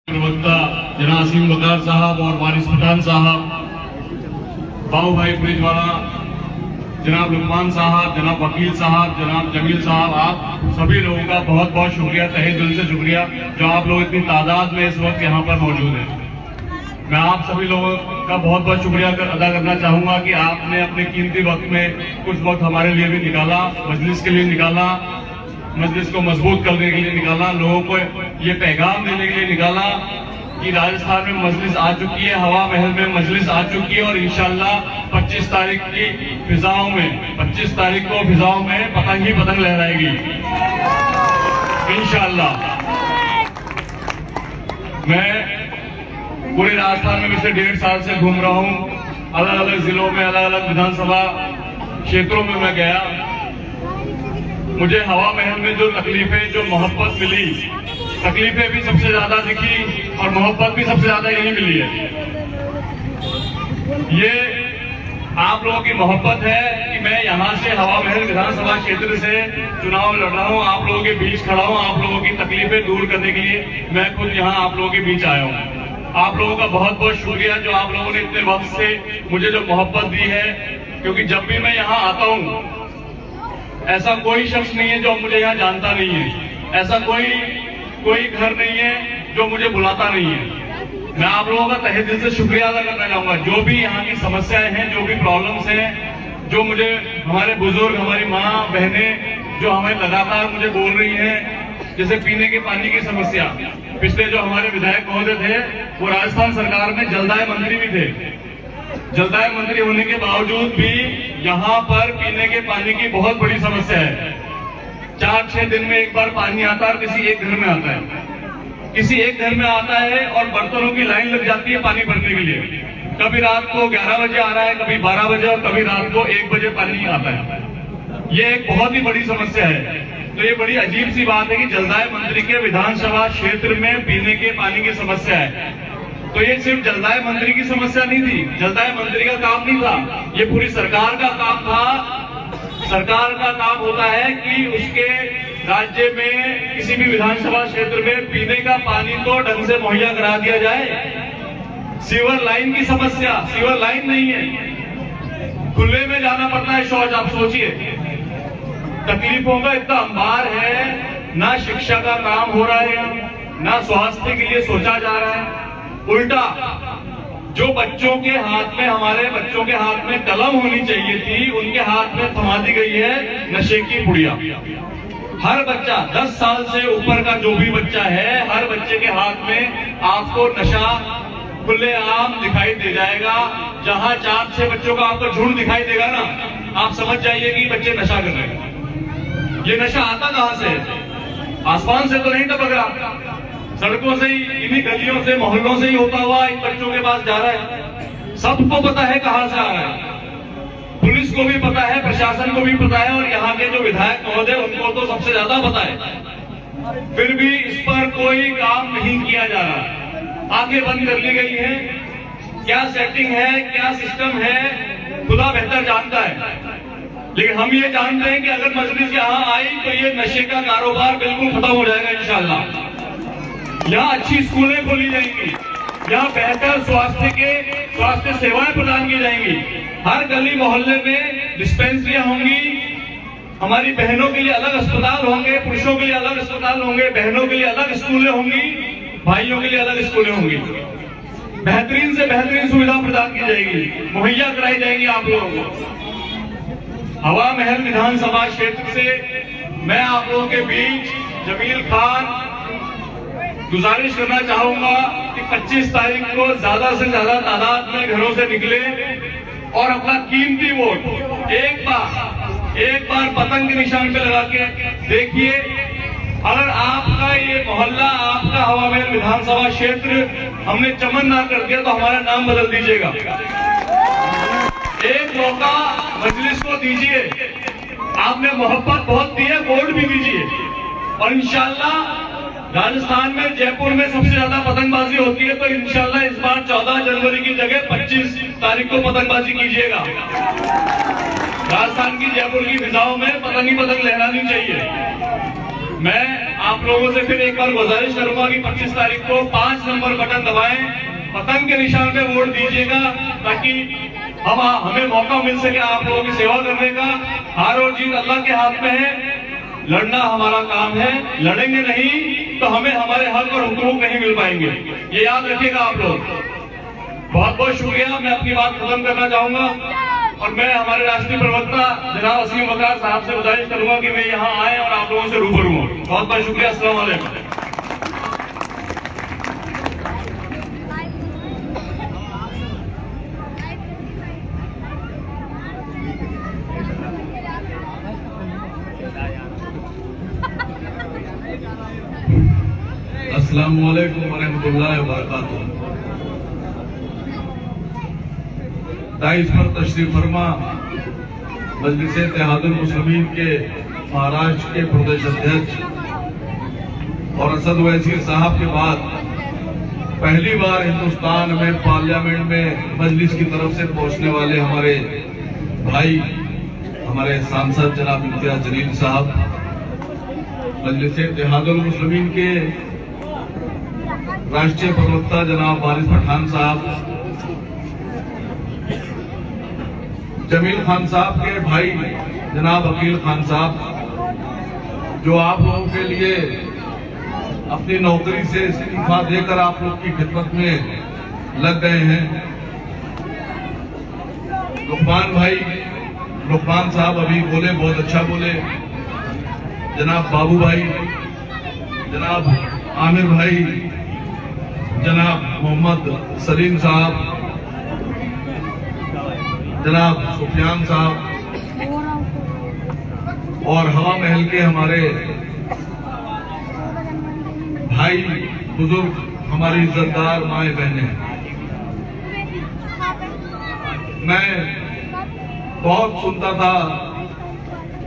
प्रवक्ता जनाब असीम वकार साहब और वारिस पठान साहब, बाबू भाई पुलिसवाला, जनाब लुकमान साहब, जनाब वकील साहब, जनाब जमील साहब, आप सभी लोगों का बहुत बहुत शुक्रिया, तहे दिल से शुक्रिया जो आप लोग इतनी तादाद में इस वक्त यहाँ पर मौजूद हैं। मैं आप सभी लोगों का बहुत बहुत शुक्रिया अदा करना चाहूँगा कि आपने अपने कीमती वक्त में कुछ वक्त हमारे लिए भी निकाला, मजलिस के लिए निकाला, मजलिस को मजबूत करने के लिए निकाला, लोगों को ये पैगाम देने के लिए निकाला कि राजस्थान में मजलिस आ चुकी है, हवा महल में मजलिस आ चुकी है और इंशाल्लाह 25 तारीख की फिजाओं में 25 तारीख को फिजाओं में पतंग ही पतंग लहराएगी इंशाल्लाह। मैं पूरे राजस्थान में पिछले 1.5 साल से घूम रहा हूँ, अलग अलग जिलों में, अलग अलग विधानसभा क्षेत्रों में मैं गया। मुझे हवा महल में जो तकलीफें, जो मोहब्बत मिली, तकलीफें भी सबसे ज्यादा दिखी और मोहब्बत भी सबसे ज्यादा यही मिली है। ये आप लोगों की मोहब्बत है कि मैं यहाँ से हवा महल विधानसभा क्षेत्र से चुनाव लड़ रहा हूँ, आप लोगों के बीच खड़ा हूँ, आप लोगों की तकलीफें दूर करने के लिए मैं खुद यहाँ आप लोगों के बीच आया हूँ। आप लोगों का बहुत बहुत शुक्रिया जो आप लोगों ने इतने वक्त से मुझे जो मोहब्बत दी है, क्योंकि जब भी मैं यहाँ आता हूँ ऐसा कोई शख्स नहीं है जो मुझे यहाँ जानता नहीं है, ऐसा कोई घर नहीं है जो मुझे बुलाता नहीं है। मैं आप लोगों का तहे दिल से शुक्रिया अदा करना चाहूंगा। जो भी यहाँ की समस्याएं हैं, जो भी प्रॉब्लम्स हैं, जो मुझे हमारे बुजुर्ग, हमारी माँ बहनें जो हमें लगातार मुझे बोल रही हैं, जैसे पीने के पानी की समस्या, पिछले जो हमारे विधायक महोदय थे वो राजस्थान सरकार में जलदाय मंत्री भी थे। जलदाय मंत्री होने के बावजूद भी यहाँ पर पीने के पानी की बहुत बड़ी समस्या है। 4-6 दिन में एक बार पानी आता है और किसी एक घर में आता है, किसी एक घर में आता है और बर्तनों की लाइन लग जाती है पानी भरने के लिए। कभी रात को 11 बजे आ रहा है, कभी 12 बजे और कभी रात को 1 बजे पानी आता है। ये एक बहुत ही बड़ी समस्या है। तो ये बड़ी अजीब सी बात है कि जलदाय मंत्री के विधानसभा क्षेत्र में पीने के पानी की समस्या है। तो ये सिर्फ जलदाय मंत्री की समस्या नहीं थी, जलदाय मंत्री का काम नहीं था, ये पूरी सरकार का काम था। सरकार का काम होता है कि उसके राज्य में किसी भी विधानसभा क्षेत्र में पीने का पानी तो ढंग से मुहैया करा दिया जाए। सीवर लाइन की समस्या, सीवर लाइन नहीं है, खुले में जाना पड़ता है शौच। आप सोचिए, तकलीफों का इतना अंबार है, ना शिक्षा का काम हो रहा है, ना स्वास्थ्य के लिए सोचा जा रहा है। उल्टा जो बच्चों के हाथ में, हमारे बच्चों के हाथ में कलम होनी चाहिए थी, उनके हाथ में थमा दी गई है नशे की पुड़िया। हर बच्चा, 10 साल से ऊपर का जो भी बच्चा है, हर बच्चे के हाथ में आपको नशा खुलेआम दिखाई दे जाएगा। जहां 4-6 बच्चों का आपको झुंड दिखाई देगा ना, आप समझ जाइए कि बच्चे नशा कर रहे हैं। ये नशा आता कहां से? आसमान से तो नहीं टपक रहा, सड़कों से ही, इन्हीं गलियों से, मोहल्लों से ही होता हुआ इन बच्चों के पास जा रहा है। सबको पता है कहां से आ रहा है, पुलिस को भी पता है, प्रशासन को भी पता है और यहाँ के जो विधायक महोदय उनको तो सबसे ज्यादा पता है। फिर भी इस पर कोई काम नहीं किया जा रहा, आंखें बंद कर ली गई है। क्या सेटिंग है, क्या सिस्टम है, खुदा बेहतर जानता है। लेकिन हम ये जानते हैं कि अगर मजलिस यहाँ आई तो ये नशे का कारोबार बिल्कुल खत्म हो जाएगा इंशाल्लाह। यहाँ अच्छी स्कूलें खोली जाएंगी, यहाँ बेहतर स्वास्थ्य सेवाएं प्रदान की जाएंगी, हर गली मोहल्ले में डिस्पेंसरियां होंगी, हमारी बहनों के लिए अलग अस्पताल होंगे, पुरुषों के लिए अलग अस्पताल होंगे, बहनों के लिए अलग स्कूलें होंगी, भाइयों के लिए अलग स्कूलें होंगी। बेहतरीन से बेहतरीन सुविधा प्रदान की जाएगी, मुहैया कराई जाएंगी आप लोगों को। हवा महल विधानसभा क्षेत्र से मैं आप लोगों के बीच जमील खान गुजारिश करना चाहूंगा कि 25 तारीख को ज्यादा से ज्यादा तादाद में घरों से निकले और अपना कीमती वोट एक बार पतंग के निशान पे लगा के देखिए। अगर आपका ये मोहल्ला, आपका हवा महल विधानसभा क्षेत्र हमने चमन ना कर दिया तो हमारा नाम बदल दीजिएगा। एक मौका मजलिस को दीजिए, आपने मोहब्बत बहुत दी है, वोट भी दीजिए और इंशाल्लाह राजस्थान में, जयपुर में सबसे ज्यादा पतंगबाजी होती है, तो इंशाल्लाह इस बार 14 जनवरी की जगह 25 तारीख को पतंगबाजी कीजिएगा। राजस्थान की, जयपुर की फिजाओं में पतंग ही पतंग लहरानी चाहिए। मैं आप लोगों से फिर एक बार गुजारिश करूंगा कि 25 तारीख को 5 नंबर बटन दबाएं, पतंग के निशान पे वोट दीजिएगा, ताकि हमें मौका मिल सके आप लोगों की सेवा करने का। हार और जीत अल्लाह के हाथ में है, लड़ना हमारा काम है, लड़ेंगे नहीं तो हमें हमारे हक और हुकूक नहीं मिल पाएंगे, ये याद रखिएगा आप लोग। बहुत बहुत शुक्रिया। मैं अपनी बात खत्म करना चाहूंगा और मैं हमारे राष्ट्रीय प्रवक्ता जनाब असीम वकार साहब से गुजारिश करूंगा कि वे यहाँ आए और आप लोगों से रूबरू हों। बहुत बहुत शुक्रिया। अस्सलाम वालेकुम। अस्सलाम वालेकुम वरहमतुल्लाहि वबरकातुहू। 22 पर तशरीफ फरमा मजलिस इत्तेहादुल मुस्लिमीन के महाराष्ट्र के प्रदेश अध्यक्ष और असद ओवैसी साहब के बाद पहली बार हिंदुस्तान में पार्लियामेंट में मजलिस की तरफ से पहुंचने वाले हमारे भाई, हमारे सांसद जनाब इम्तियाज जलील साहब, मजलिस इत्तेहादुल मुस्लिमीन के राष्ट्रीय प्रवक्ता जनाब वारिस पठान साहब, जमील खान साहब के भाई जनाब अकील खान साहब, जो आप लोगों के लिए अपनी नौकरी से इस्तीफा देकर आप लोग की खिदमत में लग गए हैं। लुकमान भाई, लुकमान साहब अभी बोले, बहुत अच्छा बोले। जनाब बाबू भाई, जनाब आमिर भाई, जनाब मोहम्मद सलीम साहब, जनाब सुफियान साहब और हवा महल के हमारे भाई बुजुर्ग, हमारी इज्जतदार माए बहनें, मैं बहुत सुनता था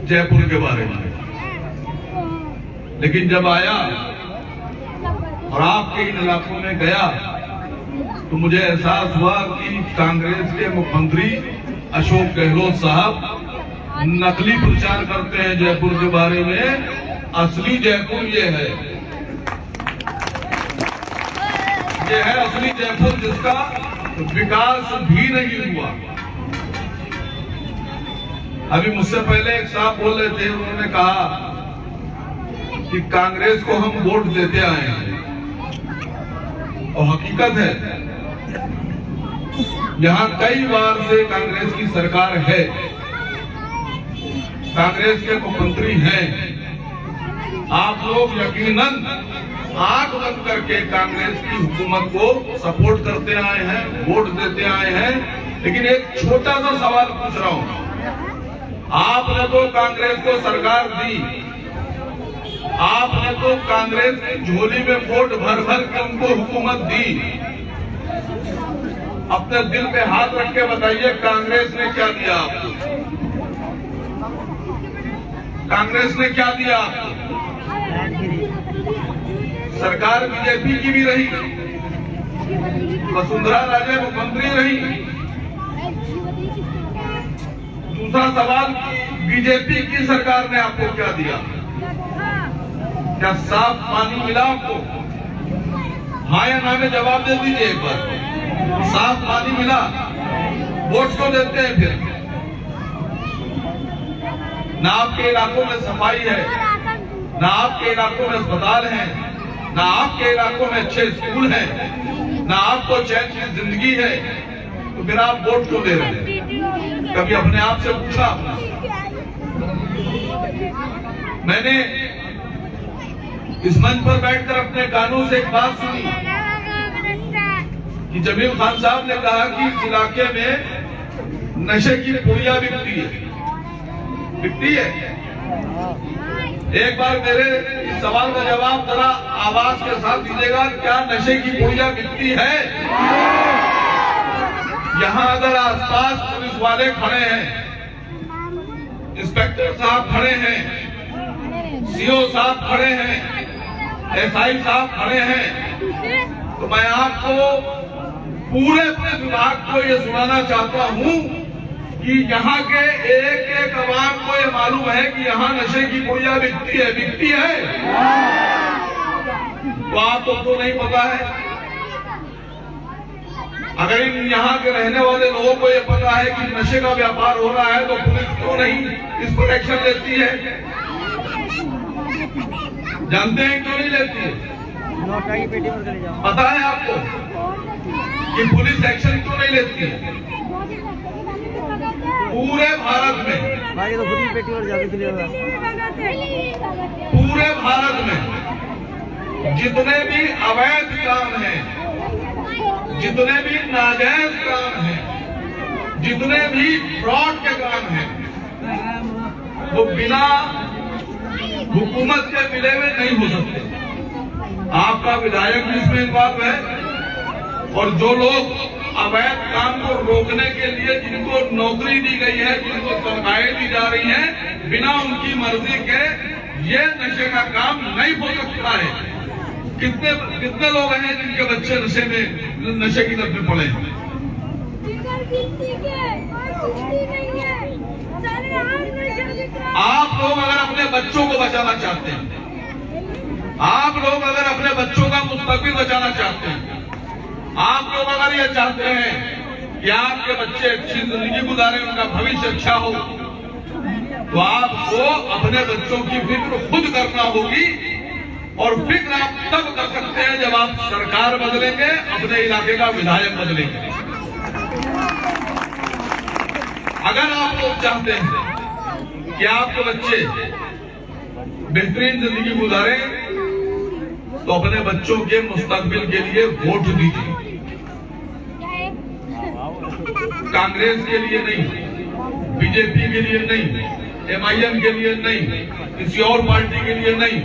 जयपुर के बारे में, लेकिन जब आया और आपके इन इलाकों में गया तो मुझे एहसास हुआ कि कांग्रेस के मुख्यमंत्री अशोक गहलोत साहब नकली प्रचार करते हैं जयपुर के बारे में। असली जयपुर ये है असली जयपुर, जिसका विकास भी नहीं हुआ। अभी मुझसे पहले एक साहब बोल रहे थे, उन्होंने कहा कि कांग्रेस को हम वोट देते आए हैं, और हकीकत है यहां कई बार से कांग्रेस की सरकार है, कांग्रेस के मुख्यमंत्री हैं। आप लोग यकीनन आंख बंद करके कांग्रेस की हुकूमत को सपोर्ट करते आए हैं, वोट देते आए हैं। लेकिन एक छोटा सा सवाल पूछ रहा हूं, आपने तो कांग्रेस को सरकार दी, आपने तो कांग्रेस की झोली में वोट भर भर के उनको हुकूमत दी। अपने दिल पे हाथ रख के बताइए, कांग्रेस ने क्या दिया आपको? कांग्रेस ने क्या दिया आपको? सरकार बीजेपी की भी रही, वसुंधरा राजे मुख्यमंत्री रही। दूसरा सवाल, बीजेपी की सरकार ने आपको क्या दिया? क्या साफ पानी मिला आपको? हाँ या ना में जवाब दे दीजिए एक बार। साफ पानी मिला? वोट को देते हैं फिर? ना आपके इलाकों में सफाई है, ना आपके इलाकों में अस्पताल है, ना आपके इलाकों में अच्छे स्कूल हैं, ना आपको चैन की जिंदगी है, तो फिर आप वोट क्यों दे रहे हैं? कभी अपने आप से पूछा आपने? मैंने इस मंच पर बैठकर अपने कानों से एक बात सुनी कि जमील खान साहब ने कहा कि इस इलाके में नशे की पुड़िया बिकती है। एक बार मेरे इस सवाल का जवाब जरा आवाज के साथ दीजिएगा, क्या नशे की पुड़िया बिकती है? यहाँ अगर आसपास पुलिस वाले खड़े हैं, इंस्पेक्टर साहब खड़े हैं, सीओ साहब खड़े हैं, एसआई साहब खड़े हैं, तो मैं आपको पूरे विभाग को ये सुनाना चाहता हूं कि यहाँ के एक एक अवाम को ये मालूम है कि यहाँ नशे की पुड़िया बिकती है। तो आपको तो नहीं पता है। अगर इन यहाँ के रहने वाले लोगों को ये पता है कि नशे का व्यापार हो रहा है तो पुलिस क्यों नहीं इस पर एक्शन लेती है? जानते हैं क्यों नहीं लेती है? पता है आपको कि पुलिस एक्शन क्यों नहीं लेती है? पूरे भारत में, पूरे भारत में जितने भी अवैध काम हैं, जितने भी नाजायज काम हैं, जितने भी फ्रॉड के काम हैं, वो बिना हुकूमत के मिले हुए नहीं हो सकते। आपका विधायक भी इसमें इन्वॉल्व है, और जो लोग अवैध काम को रोकने के लिए जिनको नौकरी दी गई है, जिनको तनख्वाहें दी जा रही हैं, बिना उनकी मर्जी के ये नशे का काम नहीं हो सकता है। कितने लोग हैं जिनके बच्चे नशे की लत में पड़े हैं? आप लोग अगर अपने बच्चों को बचाना चाहते हैं, आप लोग अगर अपने बच्चों का मुस्तकबिल बचाना चाहते हैं, आप लोग अगर ये चाहते हैं कि आपके बच्चे अच्छी जिंदगी गुजारें, उनका भविष्य अच्छा हो, तो आपको अपने बच्चों की फिक्र खुद करना होगी। और फिक्र आप तब कर सकते हैं जब आप सरकार बदलेंगे, अपने इलाके का विधायक बदलेंगे। अगर आप लोग चाहते हैं कि आपके बच्चे बेहतरीन जिंदगी गुजारें, तो अपने बच्चों के मुस्तकबिल के लिए वोट दीजिए। कांग्रेस के लिए नहीं, बीजेपी के लिए नहीं, MIM के लिए नहीं, किसी और पार्टी के लिए नहीं,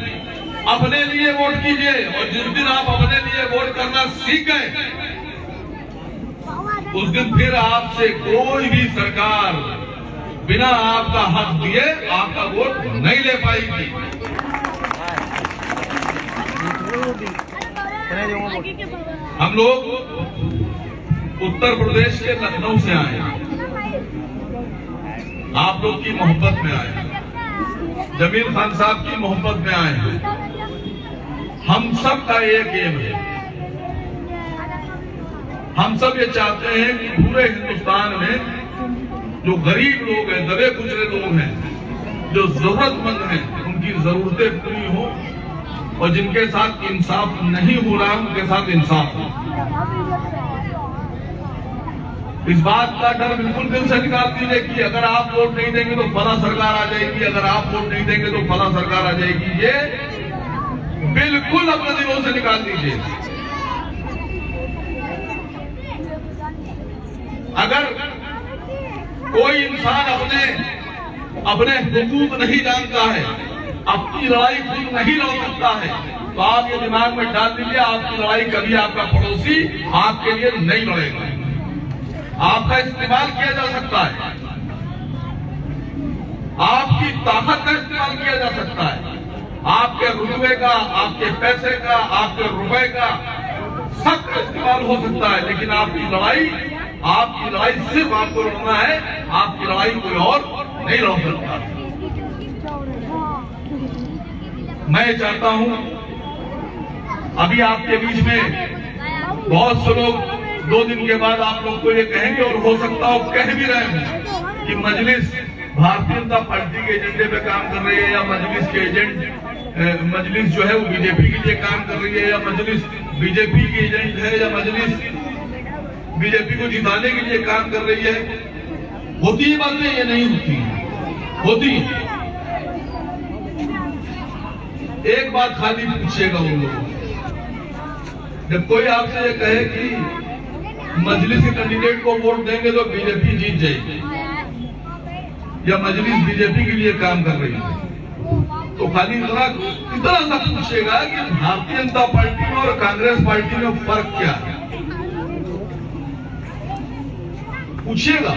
अपने लिए वोट कीजिए। और जिस दिन आप अपने लिए वोट करना सीख गए, उस दिन फिर आपसे कोई भी सरकार बिना आपका हक दिए आपका वोट नहीं ले पाएगी। हम लोग उत्तर प्रदेश के लखनऊ से आए, आप लोग की मोहब्बत में आए, जमीर खान साहब की मोहब्बत में आए। हम सब का एक एम है, हम सब ये चाहते हैं कि पूरे हिंदुस्तान में जो गरीब लोग हैं, दबे कुचले लोग हैं, जो जरूरतमंद हैं, उनकी जरूरतें पूरी हो, और जिनके साथ इंसाफ नहीं हो रहा उनके साथ इंसाफ हो। इस बात का डर बिल्कुल दिल से निकाल दीजिए कि अगर आप वोट नहीं देंगे तो फला सरकार आ जाएगी, अगर आप वोट नहीं देंगे तो फला सरकार आ जाएगी। ये बिल्कुल अपने दिलों से निकाल दीजिए। अगर कोई इंसान अपने हुकूक नहीं जानता है, अपनी लड़ाई खुद नहीं लड़ सकता है, तो आप ये दिमाग में डाल दीजिए, आपकी लड़ाई कभी आपका पड़ोसी आपके लिए नहीं लड़ेगा। आपका इस्तेमाल किया जा सकता है, आपकी ताकत का इस्तेमाल किया जा सकता है, आपके रुतबे का, आपके पैसे का, आपके रुपए का, सबका इस्तेमाल हो सकता है, लेकिन आपकी लड़ाई सिर्फ आपको लड़ना है, आपकी लड़ाई कोई और नहीं लड़ सकता। मैं चाहता हूं, अभी आपके बीच में बहुत से लोग 2 दिन के बाद आप लोग को ये कहेंगे, और हो सकता हो कह भी रहे हैं कि मजलिस भारतीय जनता पार्टी के एजेंडे पे काम कर रही है, या मजलिस जो है वो बीजेपी के लिए काम कर रही है, या मजलिस बीजेपी की एजेंट है, या मजलिस बीजेपी को जिताने के लिए काम कर रही है। होती ही बातें ये नहीं होती। एक बात खाली पूछिएगा उन लोगों से, जब कोई आपसे ये कहे कि मजलिस के कैंडिडेट को वोट देंगे तो बीजेपी जीत जाएगी, या मजलिस बीजेपी के लिए काम कर रही है, तो खाली इतना सा पूछिएगा कि भारतीय जनता पार्टी में और कांग्रेस पार्टी में फर्क क्या है, पूछिएगा।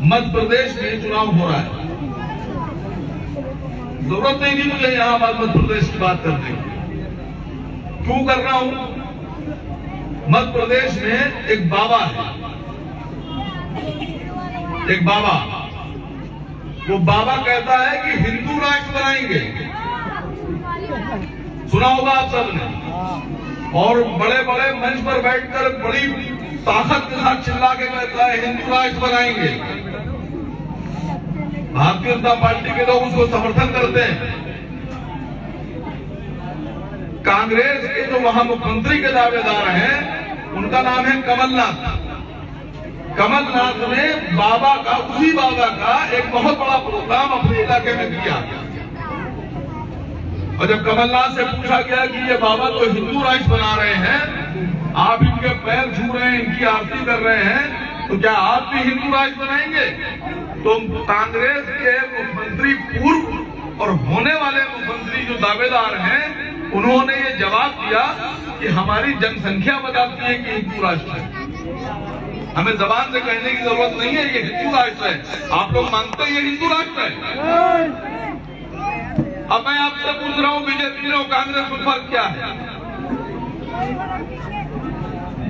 मध्य प्रदेश में चुनाव हो रहा है, जरूरत नहीं थी मुझे यहां मध्य प्रदेश की बात करने की, क्यों कर रहा हूं? मध्य प्रदेश में एक बाबा है, एक बाबा, वो बाबा कहता है कि हिंदू राष्ट्र बनाएंगे, सुना होगा आप सबने, और बड़े बड़े मंच पर बैठकर बड़ी ताकत के साथ चिल्ला के कहता है हिंदू राष्ट्र बनाएंगे। भारतीय जनता पार्टी के लोग उसको समर्थन करते हैं। कांग्रेस के जो वहां मुख्यमंत्री के दावेदार हैं, उनका नाम है कमलनाथ। कमलनाथ ने बाबा का, उसी बाबा का एक बहुत बड़ा प्रोग्राम अपने इलाके में किया, और जब कमलनाथ से पूछा गया कि ये बाबा तो हिंदू राष्ट्र बना रहे हैं, आप इनके पैर छू रहे हैं, इनकी आरती कर रहे हैं, तो क्या आप भी हिंदू राष्ट्र बनाएंगे? तो कांग्रेस के मुख्यमंत्री, पूर्व और होने वाले मुख्यमंत्री जो दावेदार हैं, उन्होंने ये जवाब दिया कि हमारी जनसंख्या बताती है कि हिंदू राष्ट्र है, हमें जबान से कहने की जरूरत नहीं है, ये हिंदू राष्ट्र है। आप लोग मानते हैं ये हिंदू राष्ट्र है? अब मैं आपसे पूछ रहा हूं, बीजेपी और कांग्रेस में फर्क क्या है?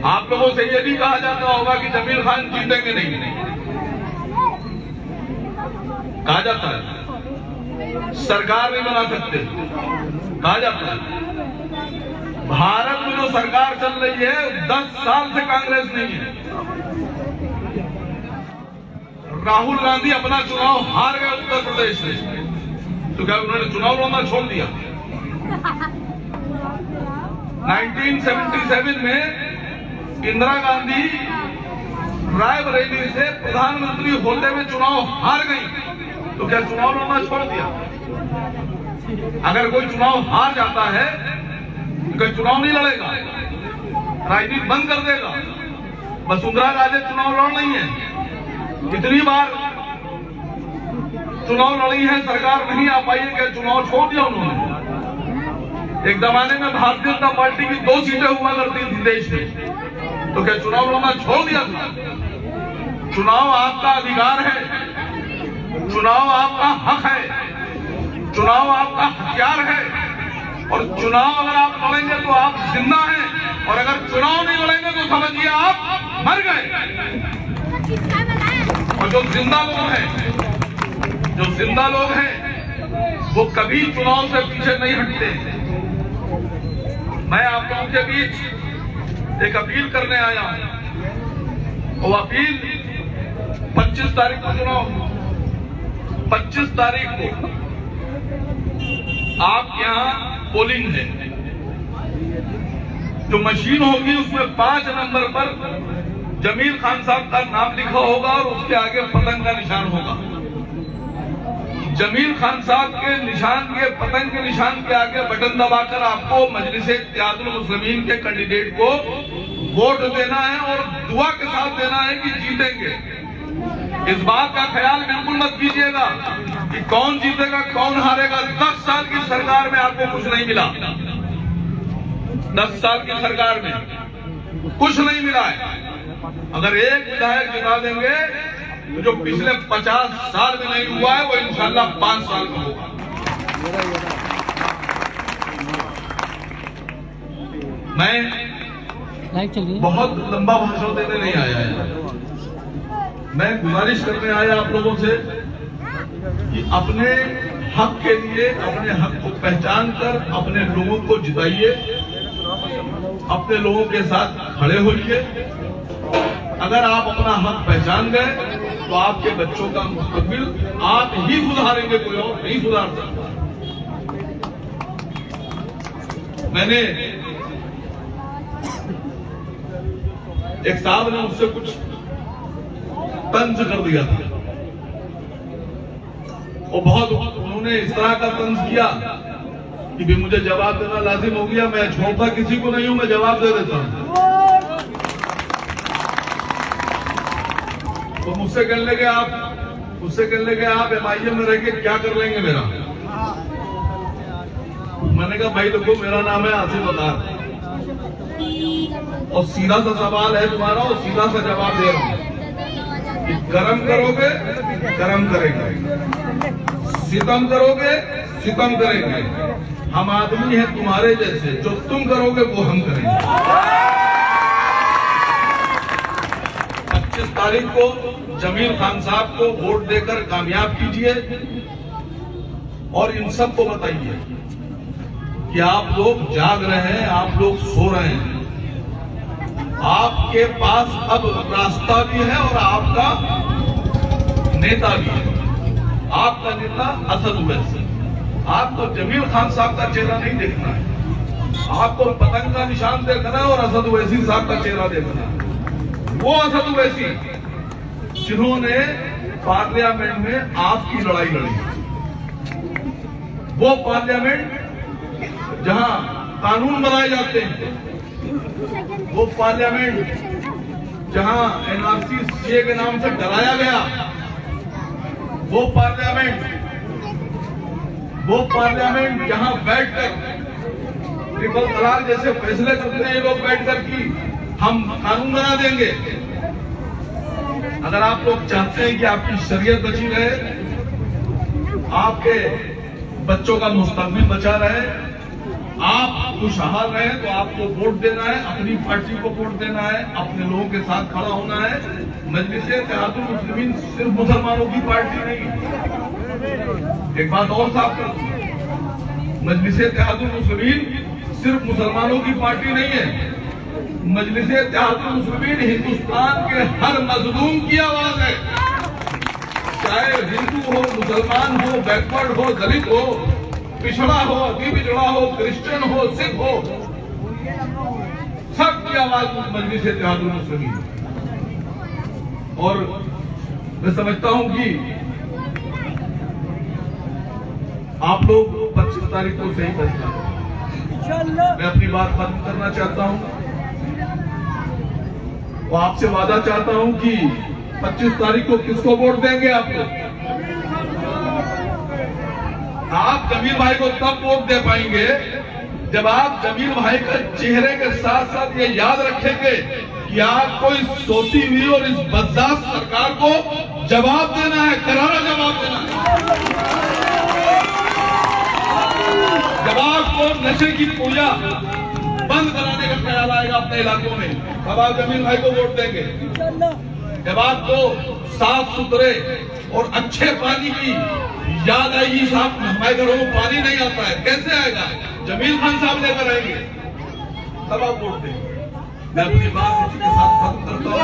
आप लोगों से ये भी कहा जाता होगा कि जमीर खान जीतेंगे नहीं, कहा जाता है, सरकार नहीं बना सकते, कहा जाता है। भारत में जो सरकार चल रही है 10 साल से कांग्रेस नहीं है। राहुल गांधी अपना चुनाव हार गए उत्तर प्रदेश में, तो क्या उन्होंने चुनाव लड़ना छोड़ दिया? 1977 में इंदिरा गांधी रायबरेली से प्रधानमंत्री होते हुए चुनाव हार गई, तो क्या चुनाव लड़ना छोड़ दिया? अगर कोई चुनाव हार जाता है तो क्या चुनाव नहीं लड़ेगा, राजनीति बंद कर देगा? वसुंधरा राजे चुनाव लड़ रही है, कितनी बार चुनाव लड़ी है, सरकार नहीं आ पाई है, क्या चुनाव छोड़ दिया उन्होंने? एक जमाने में भारतीय जनता पार्टी की 2 सीटें हुआ करती थी देश में, तो क्या चुनाव लड़ना छोड़ दिया था? चुनाव आपका अधिकार है, चुनाव आपका हक है, चुनाव आपका हथियार है, और चुनाव अगर आप लड़ेंगे तो आप जिंदा हैं, और अगर चुनाव नहीं लड़ेंगे तो समझिए आप मर गए। और जो जिंदा लोग हैं वो कभी चुनाव से पीछे नहीं हटते। मैं आप लोगों के बीच एक अपील करने आया हूं, वो अपील 25 तारीख को चुनाव, 25 तारीख को आप यहां पोलिंग है, जो मशीन होगी उसमें 5 नंबर पर जमीर खान साहब का नाम लिखा होगा और उसके आगे पतंग का निशान होगा। जमीर खान साहब के निशान के, पतंग के निशान के आगे बटन दबाकर आपको मजलिस इत्तेहादुल मुस्लिमीन के कैंडिडेट को वोट देना है, और दुआ के साथ देना है कि जीतेंगे। इस बात का ख्याल बिल्कुल मत कीजिएगा कि कौन जीतेगा कौन हारेगा। 10 साल की सरकार में आपको कुछ नहीं मिला, 10 साल की सरकार में कुछ नहीं मिला है। अगर एक विधायक जिता देंगे तो जो पिछले 50 साल में नहीं हुआ है वो इंशाल्लाह 5 साल में होगा। मैं बहुत लंबा भाषण देने नहीं आया है, मैं गुजारिश करने आया आप लोगों से कि अपने हक के लिए अपने हक को पहचान कर अपने लोगों को जिताइए, अपने लोगों के साथ खड़े होइए। अगर आप अपना हक पहचान गए तो आपके बच्चों का मुस्तकबिल आप ही सुधारेंगे, कोई और नहीं सुधार सकता। मैंने एक साहब ने मुझसे कुछ तंज कर दिया था, और बहुत उन्होंने इस तरह का तंज किया कि भी मुझे जवाब देना लाजिम हो गया। मैं छोड़ता किसी को नहीं हूं, मैं जवाब दे देता हूं। तो मुझसे कहने लगे आप MIM में रह के क्या कर लेंगे मेरा? मैंने कहा भाई देखो, मेरा नाम है आसिफ अतार, और सीधा सा सवाल है तुम्हारा, और सीधा सा जवाब दे रहा हूं कि कर्म करोगे कर्म करेंगे, सितम करोगे सितम करेंगे। हम आदमी हैं तुम्हारे जैसे, जो तुम करोगे वो हम करेंगे। 25 तारीख को जमील खान साहब को वोट देकर कामयाब कीजिए और इन सबको बताइए कि आप लोग जाग रहे हैं, आप लोग सो रहे हैं। आपके पास अब रास्ता भी है और आपका नेता भी है। आपका नेता असद ओवैसी। आपको जमील खान साहब का चेहरा नहीं देखना है, आपको पतंग का निशान देखना है और असद ओवैसी साहब का चेहरा देखना है। वो असद ओवैसी जिन्होंने पार्लियामेंट में आपकी लड़ाई लड़ी, वो पार्लियामेंट जहां कानून बनाए जाते हैं, वो पार्लियामेंट जहां एनआरसी सीए के नाम से डराया गया, वो पार्लियामेंट जहां बैठकर ट्रिपल तलाक जैसे फैसले करते हैं ये लोग बैठकर कि हम कानून बना देंगे। अगर आप लोग चाहते हैं कि आपकी शरीयत बची रहे, आपके बच्चों का मुस्तकबिल बचा रहे, आप खुशहाल रहे, तो आपको वोट देना है, अपनी पार्टी को वोट देना है, अपने लोगों के साथ खड़ा होना है। मजलिस-ए-इत्तेहादुल मुस्लिमीन सिर्फ मुसलमानों की पार्टी नहीं है। एक बात और साफ कर दूं, मजलिस-ए-इत्तेहादुल मुस्लिमीन सिर्फ मुसलमानों की पार्टी नहीं है। मजलिस-ए-इत्तेहादुल मुस्लिमीन हिंदुस्तान के हर मजलूम की आवाज है, चाहे हिंदू हो, मुसलमान हो, बैकवर्ड हो, दलित हो, पिछड़ा हो, अति पिछड़ा हो, क्रिश्चियन हो, सिख हो, सबकी आवाज मजलिस-ए-इत्तेहादुल मुस्लिमीन। और मैं समझता हूं कि आप लोग 25 तारीख को सही फैसला करें। मैं अपनी बात खत्म करना चाहता हूं और आपसे वादा चाहता हूं कि 25 तारीख को किसको वोट देंगे आप लोग? आप जमील भाई को तब वोट दे पाएंगे जब आप जमील भाई के चेहरे के साथ साथ ये याद रखेंगे कि आपको इस सोती हुई और इस बददाश्त सरकार को जवाब देना है, करारा जवाब देना है। जब आपको नशे की पूजा बंद कराने का ख्याल आएगा अपने इलाकों में, तब आप जमील भाई को वोट देंगे। जब आपको साफ सुथरे और अच्छे पानी की याद आएगी, साहब हमारे घरों में पानी नहीं आता है, कैसे आएगा? जमील खान साहब लेकर आएंगे, तब आप वोट देंगे। मैं अपनी बात इसी के साथ खत्म करता हूँ।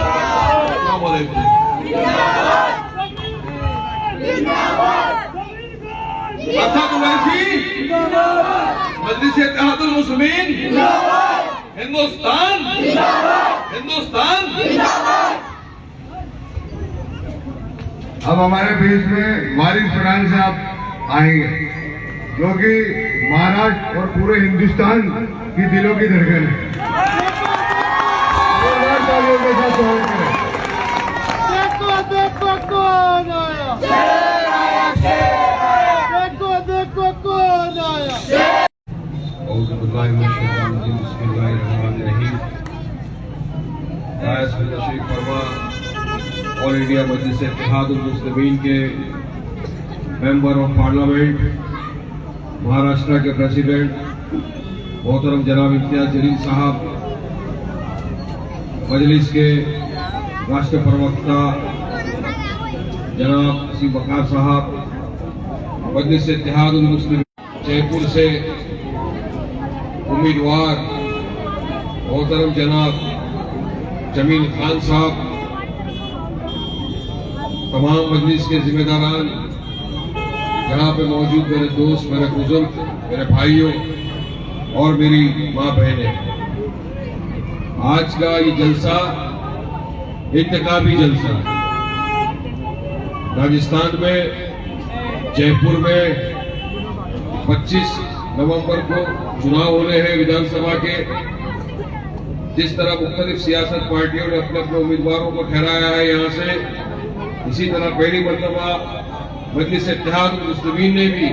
अस्सलाम वालेकुम। असद ओवैसी, मजलिस-ए-इत्तेहादुल मुस्लिमीन, हिंदुस्तान, हिंदुस्तान। अब हमारे बीच में वारिस पठान साहब आएंगे, जो कि महाराष्ट्र और पूरे हिंदुस्तान की दिलों की धड़कन है। जोरदार तालियों के साथ स्वागत करें। देखो देखो कौन आया, देखो देखो कौन आया। तशरीफ फरमा ऑल इंडिया मजलिस-ए-इत्तेहादुल मुस्लिमीन के मेंबर ऑफ पार्लियामेंट, महाराष्ट्र के प्रेसिडेंट मोहतरम जनाब इम्तियाज जलील साहब, मजलिस के राष्ट्र प्रवक्ता जनाब असीम वकार साहब, मजलिस-ए-इत्तेहादुल मुस्लिमीन जयपुर से उम्मीदवार मोहतरम जनाब जमील खान साहब, तमाम मजलिस के जिम्मेदारान, यहाँ पे मौजूद मेरे दोस्त, मेरे बुजुर्ग, मेरे भाइयों और मेरी माँ बहनें, आज का ये जलसा इंतखाबी जलसा राजस्थान में जयपुर में 25 नवंबर को चुनाव होने हैं विधानसभा के। जिस तरह मुख्तलिफ सियासत पार्टियों ने अपने अपने उम्मीदवारों को ठहराया है यहाँ से, इसी तरह पहली मरतबा मजलिस-ए-इत्तेहादुल मुस्लिमीन ने भी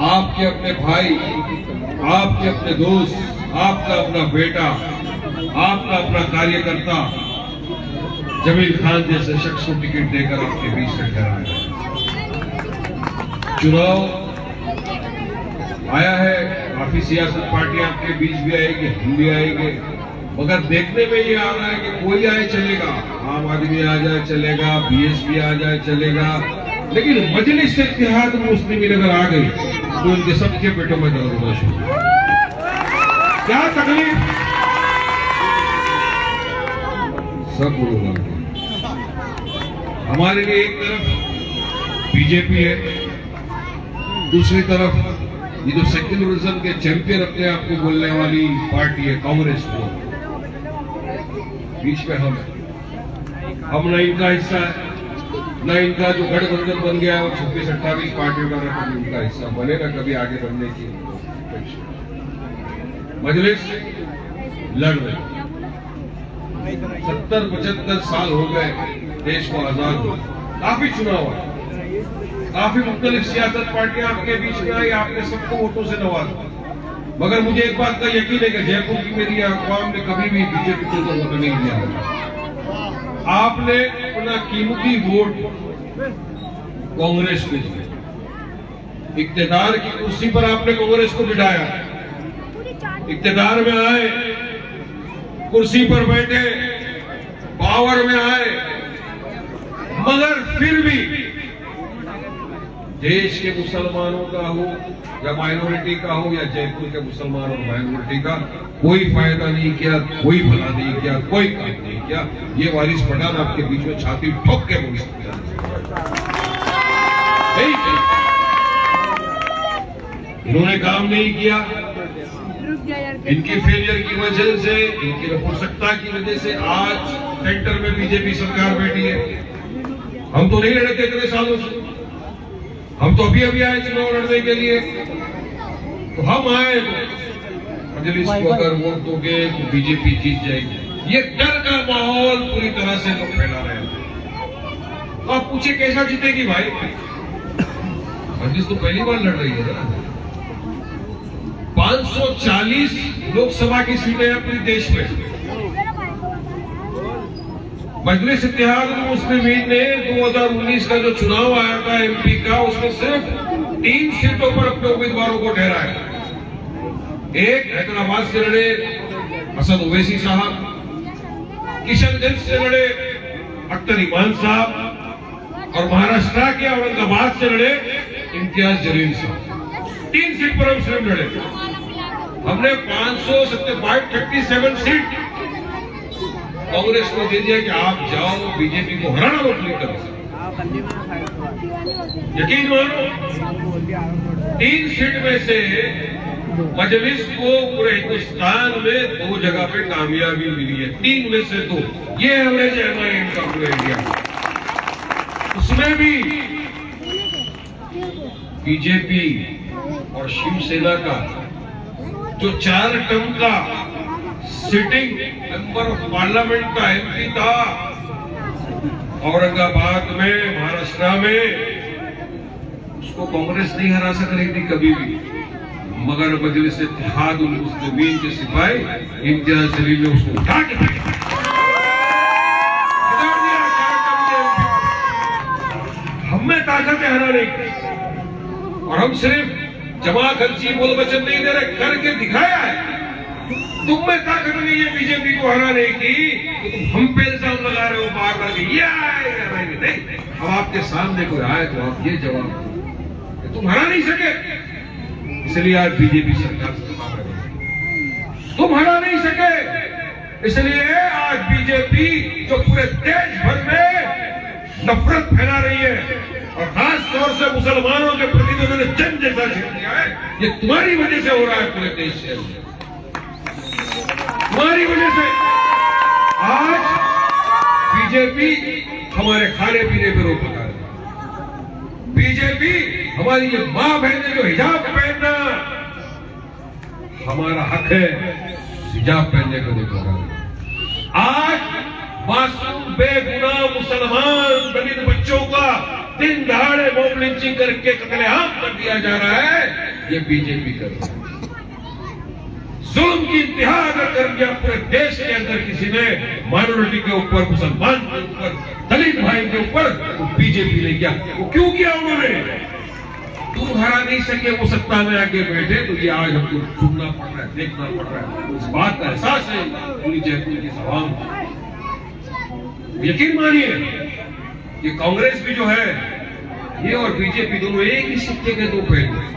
आपके अपने भाई, आपके अपने दोस्त, आपका अपना बेटा, आपका अपना कार्यकर्ता जमील खान जैसे शख्स को टिकट देकर आपके बीच में ठहराया। चुनाव आया है, काफी सियासत पार्टियां आपके बीच भी आएंगे, हम भी आएंगे, मगर देखने में ये आ रहा है कि कोई आए चलेगा, आम आदमी आ जाए चलेगा, बीएसपी आ जाए चलेगा, लेकिन मजलिस इत्तेहाद मुस्लिमीन अगर आ गई तो इनके सबके पेटों में दर्द होना शुरू। क्या तकलीफ, सब लोग हमारे लिए एक तरफ बीजेपी है, दूसरी तरफ ये जो सेक्युलरिज्म के चैंपियन अपने आप को बोलने वाली पार्टी है कांग्रेस, को बीच में हम न इनका हिस्सा है, न इनका जो गठबंधन बन गया है वो 26-28 पार्टियों का न इनका हिस्सा बनेगा कभी आगे बढ़ने की। मजलिस लड़ रही, 70-75 साल हो गए देश को आजाद हो, काफी चुनाव है, काफी मुख्तलिफ सियासत पार्टियां आपके बीच में आई, आपने सबको वोटों से नवाजा, मगर मुझे एक बात का यकीन है कि जयपुर की मेरी अवाम ने कभी भी बीजेपी को तो वोट नहीं दिया। आपने अपना कीमती वोट कांग्रेस को दिया, इक्तदार की कुर्सी पर आपने कांग्रेस को बिठाया, इक्तदार में आए, कुर्सी पर बैठे, पावर में आए, मगर फिर भी देश के मुसलमानों का हो या माइनॉरिटी का हो या जयपुर के मुसलमान और माइनॉरिटी का कोई फायदा नहीं किया, कोई भला नहीं किया, कोई काम नहीं किया। ये वारिस पठान आपके बीच में छाती ठोक के बोल सकते हैं, इन्होंने काम नहीं किया, इनकी फेलियर की वजह से, इनकी नपुंसकता की वजह से आज सेंटर में बीजेपी सरकार बैठी है। हम तो नहीं लड़े थे इतने सालों से, हम तो अभी अभी आए चुनाव लड़ने के लिए, तो हम आए मजलिस को अगर वोट दोगे तो बीजेपी जीत जाएगी, ये डर का माहौल पूरी तरह से लोग फैला रहे हैं। तो आप पूछे कैसा जीतेगी भाई, मजलिस तो पहली बार लड़ रही है ना, 540 लोकसभा की सीटें हैं पूरे देश में। मजलिस इत्तेहाद मुस्लिमीन ने 2019 का जो चुनाव आया था एमपी का, उसमें सिर्फ 3 सीटों पर अपने उम्मीदवारों को ठहराया। एक हैदराबाद से लड़े असद ओवैसी साहब, किशनगंज से लड़े अख्तर इमान साहब, और महाराष्ट्र के औरंगाबाद से लड़े इम्तियाज जलील साहब। 3 सीट पर हम सिर्फ लड़े, हमने 537 सीट कांग्रेस को दे दिया कि आप जाओ बीजेपी को हराना वोट नहीं कर सकते। यकीन मानो 3 सीट में से मजलिस को पूरे हिंदुस्तान में 2 जगह पे कामयाबी मिली है, 3 में से 2। ये एवरेज है हमारे इनका पूरे इंडिया। उसमें भी बीजेपी और शिवसेना का जो 4 टर्म का सिटिंग मेंबर ऑफ पार्लियामेंट का एमपी था औरंगाबाद में, महाराष्ट्र में, उसको कांग्रेस नहीं हरा सक रही थी कभी भी, मगर मजलिस इत्तेहाद मुस्लिमीन के सिपाही इम्तियाज जलील ने उसको उठा के हमें ताकत है हराने की, और हम सिर्फ जमा खर्ची बोल वचन नहीं दे रहे, करके दिखाया है। तुम में ताकत नहीं है बीजेपी को हराने की, तो तुम हम पे इल्जाम लगा रहे हो बार बार, ये आएगा नहीं। अब आपके सामने कोई आए तो आप ये जवाब दो, तुम हरा नहीं सके, इसलिए आज बीजेपी सरकार से तुम हरा नहीं सके, इसलिए आज बीजेपी जो पूरे देश भर में नफरत फैला रही है, और खास तौर से मुसलमानों के प्रति उन्होंने जंग जैसा छेड़ दिया है, ये तुम्हारी वजह से हो रहा है। पूरे देश से तुम्हारी वजह से आज बीजेपी हमारे खाने पीने पर रोक लगा रही है। बीजेपी हमारी ये मां बहनें जो हिजाब पहनना हमारा हक है, हिजाब पहनने को नहीं लगा रही है। आज मासूम बेगुनाह मुसलमान दलित बच्चों का दिन दहाड़े मॉब लिंचिंग करके कत्लेआम कर दिया जा रहा है, ये बीजेपी कर रही है। जुल्म की इंतहा अगर कर दिया पूरे देश के अंदर किसी ने माइनॉरिटी के ऊपर, मुसलमान के ऊपर, दलित भाई के ऊपर, तो बीजेपी ने किया। वो क्यों किया उन्होंने? तुम हरा नहीं सके, वो सत्ता में आके बैठे, तो ये आज हमको सुनना पड़ रहा है, देखना पड़ रहा है। इस बात का एहसास है पूरी जयपुर की सभा में। यकीन मानिए कि कांग्रेस भी जो है, ये और बीजेपी दोनों एक ही सिक्के के दो पहलू हैं।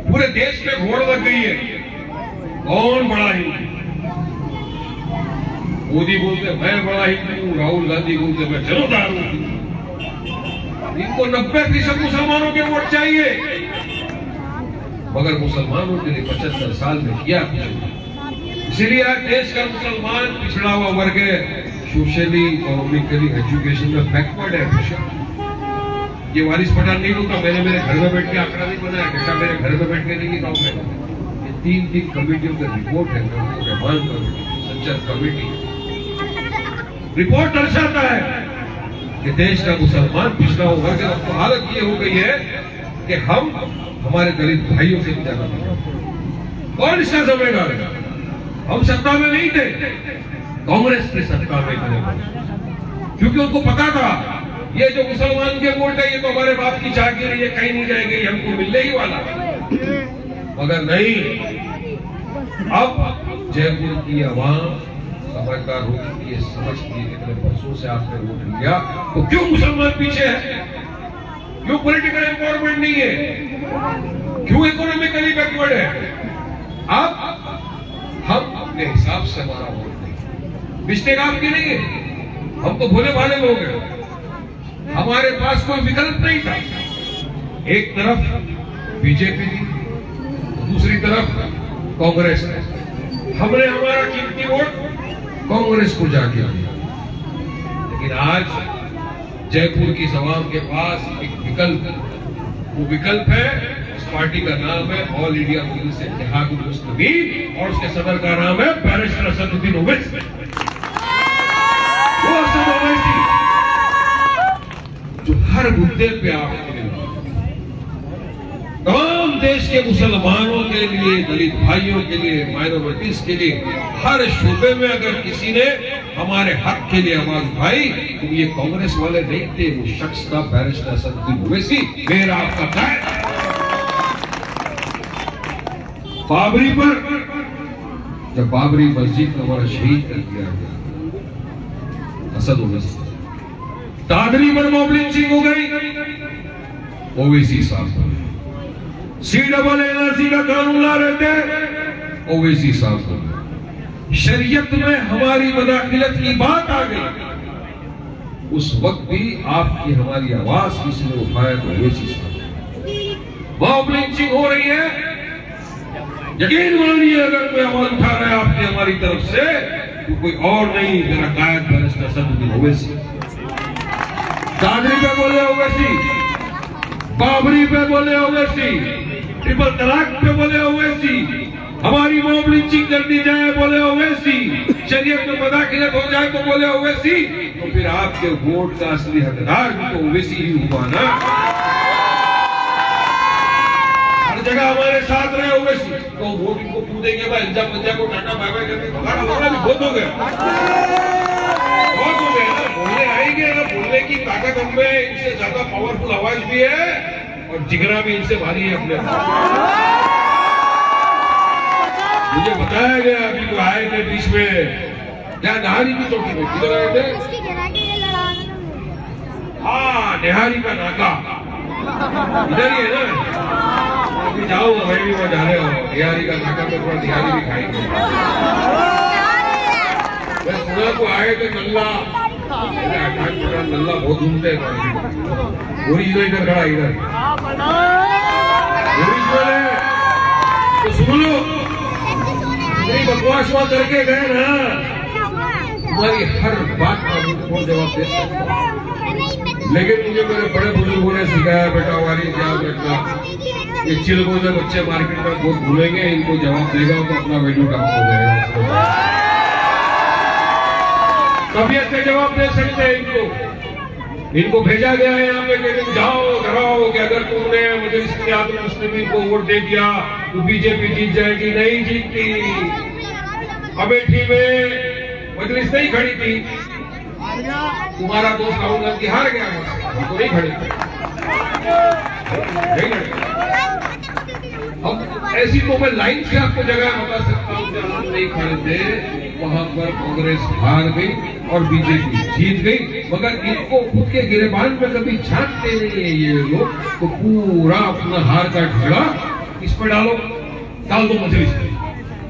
पूरे देश में घोड़ लग गई है, कौन बड़ा हिंदू। मोदी बोलते मैं बड़ा हिंदू हूं, राहुल गांधी बोलते मैं जरोदार हूं। इनको 90% मुसलमानों के वोट चाहिए, मगर मुसलमानों के लिए 75 साल में किया कुछ। इसलिए आज देश का मुसलमान पिछड़ा हुआ वर्ग है, सोशली, इकोनॉमिकली, एजुकेशन में बैकवर्ड है। ये वारिस पठान नहीं बोलता मैंने मेरे घर में बैठ के आंकड़ा नहीं बनाया, बेटा मेरे घर में बैठ के नहीं लिखा हूं। ये 3 कमेटियों का रिपोर्ट है, Rahman committee, Sajjad committee. Report दर्शाता है कि देश का मुसलमान पिछड़ा हुआ वर्ग, अब तो हालत ये हो गई है कि हम हमारे दलित भाइयों से भी ज्यादा कौन इसका जिम्मेदार। हम सत्ता में नहीं थे, कांग्रेस की सत्ता में थे, क्योंकि उनको पता था ये जो मुसलमान के वोट है ये तो हमारे बाप की जागीर है, ये कहीं नहीं जाएंगे, ये हमको मिलने ही वाला। मगर नहीं, अब जयपुर की आवाम समझदार होगी, ये समझती है कितने वर्षों से आपने वोट लिया, तो क्यों मुसलमान पीछे है, क्यों पॉलिटिकल एम्पावरमेंट नहीं है, क्यों इकोनॉमिकली बैकवर्ड है। अब हम अपने हिसाब से हमारा वोट देंगे, मिस्टेक आपकी नहीं है, हम तो भोले भाले लोग हैं, हमारे पास कोई विकल्प नहीं था। एक तरफ बीजेपी थी, दूसरी तरफ कांग्रेस है। हमने हमारा कीमती वोट कांग्रेस को जाके दिया, लेकिन आज जयपुर की सभा के पास एक विकल्प, वो विकल्प है, उस पार्टी का नाम है ऑल इंडिया पीपल्स इत्तेहाद मुस्लिमीन, और उसके सदर का नाम है बैरिस्टर असदुद्दीन ओवैसी। वो असद ओवैसी जो हर मुद्दे पे आपके तमाम देश के मुसलमानों के लिए, दलित भाइयों के लिए, माइनॉरिटीज के लिए, हर शोबे में अगर किसी ने हमारे हक के लिए आवाज उठाई तो ये कांग्रेस वाले नहीं थे, वो शख्स था बैरिस्टर असदुद्दीन ओवैसी, मेरा आपका गाय। बाबरी पर जब बाबरी मस्जिद को हमारा शहीद कर दिया गया असद ओवैसी, दादरी पर मॉब लिंचिंग हो गई, ओवैसी साहब। CNRC का कानून ला रहे थे, ओवैसी साहब को। शरीयत में हमारी मदाखिलत की बात आ गई, उस वक्त भी आपकी हमारी आवाज किसी ने उठाया तो ओवैसी साहब। मॉब लिंचिंग हो रही है, यकीन मानिए अगर कोई आवाज उठा रहा है आपकी हमारी तरफ से तो कोई और नहीं, मेरा कायद बैरिस्टर असदुद्दीन ओवैसी। दादरी पे बोले ओवैसी, बाबरी पे बोले ओवैसी, ट्रिपल तलाक पे बोले ओवैसी, हमारी मॉब लिंचिंग कर दी जाए बोले ओवैसी, शरीयत में मदाखिलत हो जाए तो बोले ओवैसी। तो फिर आपके वोट का असली हकदार भी तो ओवैसी ही हुआ ना। हर जगह हमारे साथ रहे ओवैसी, तो वोट इनको क्यों देंगे भाई? इंजा पंजा को टाटा बाय बाय करके भगाना होगा, भी बहुत हो गया, बहुत हो गया ना। बोलने आएंगे ना, बोलने की ताकत हमें, इनसे ज्यादा पावरफुल आवाज भी है और जिगरा भी इनसे भारी है अपने। मुझे बताया गया अभी तो आए थे बीच में, क्या नहारी की चौकी में किधर आए थे? हाँ, निहारी का नाका इधर ही है ना। अभी जाओ, मैं भी वहाँ जाने वाला हूँ, निहारी का नाका पे थोड़ा निहारी भी खाएंगे। मैं सुना को आए थे नल्ला, नल्ला बहुत घूमते हैं, ओरिजिनल इधर खड़ा, इधर ओरिजिनल है तो सुन लो, नहीं बकवास वहां करके गए ना, तुम्हारी हर बात का मुझको जवाब दे सकता। लेकिन मुझे मेरे बड़े बुजुर्गों ने सिखाया, बेटा वाली याद रखना, ये चिलगों से बच्चे मार्केट में बहुत घूमेंगे, इनको जवाब देगा तो अपना वैल्यू डाउन हो जाएगा। तबीयत से जवाब दे सकते हैं इनको भेजा गया है यहाँ पे कि तुम जाओ डराओ कि अगर तुमने मजलिस-ए-इत्तेहाद मुस्लिमीन को वोट दे दिया तो बीजेपी जीत जाएगी। नहीं जीतती। अमेठी में मजलिस नहीं खड़ी थी, तुम्हारा दोस्त राहुल गांधी हार गया, हम तो नहीं खड़े, नहीं लड़े। हम ऐसी तो मैं लाइन से आपको जगह बता सकता हूँ जहां हम नहीं खड़े थे, वहां पर कांग्रेस हार गई और बीजेपी जीत गई। मगर इनको खुद के गिरेबान में कभी झांकते नहीं है ये लोग, तो पूरा अपना हार का ढेड़ा इस पर डाल दो मजलिस में।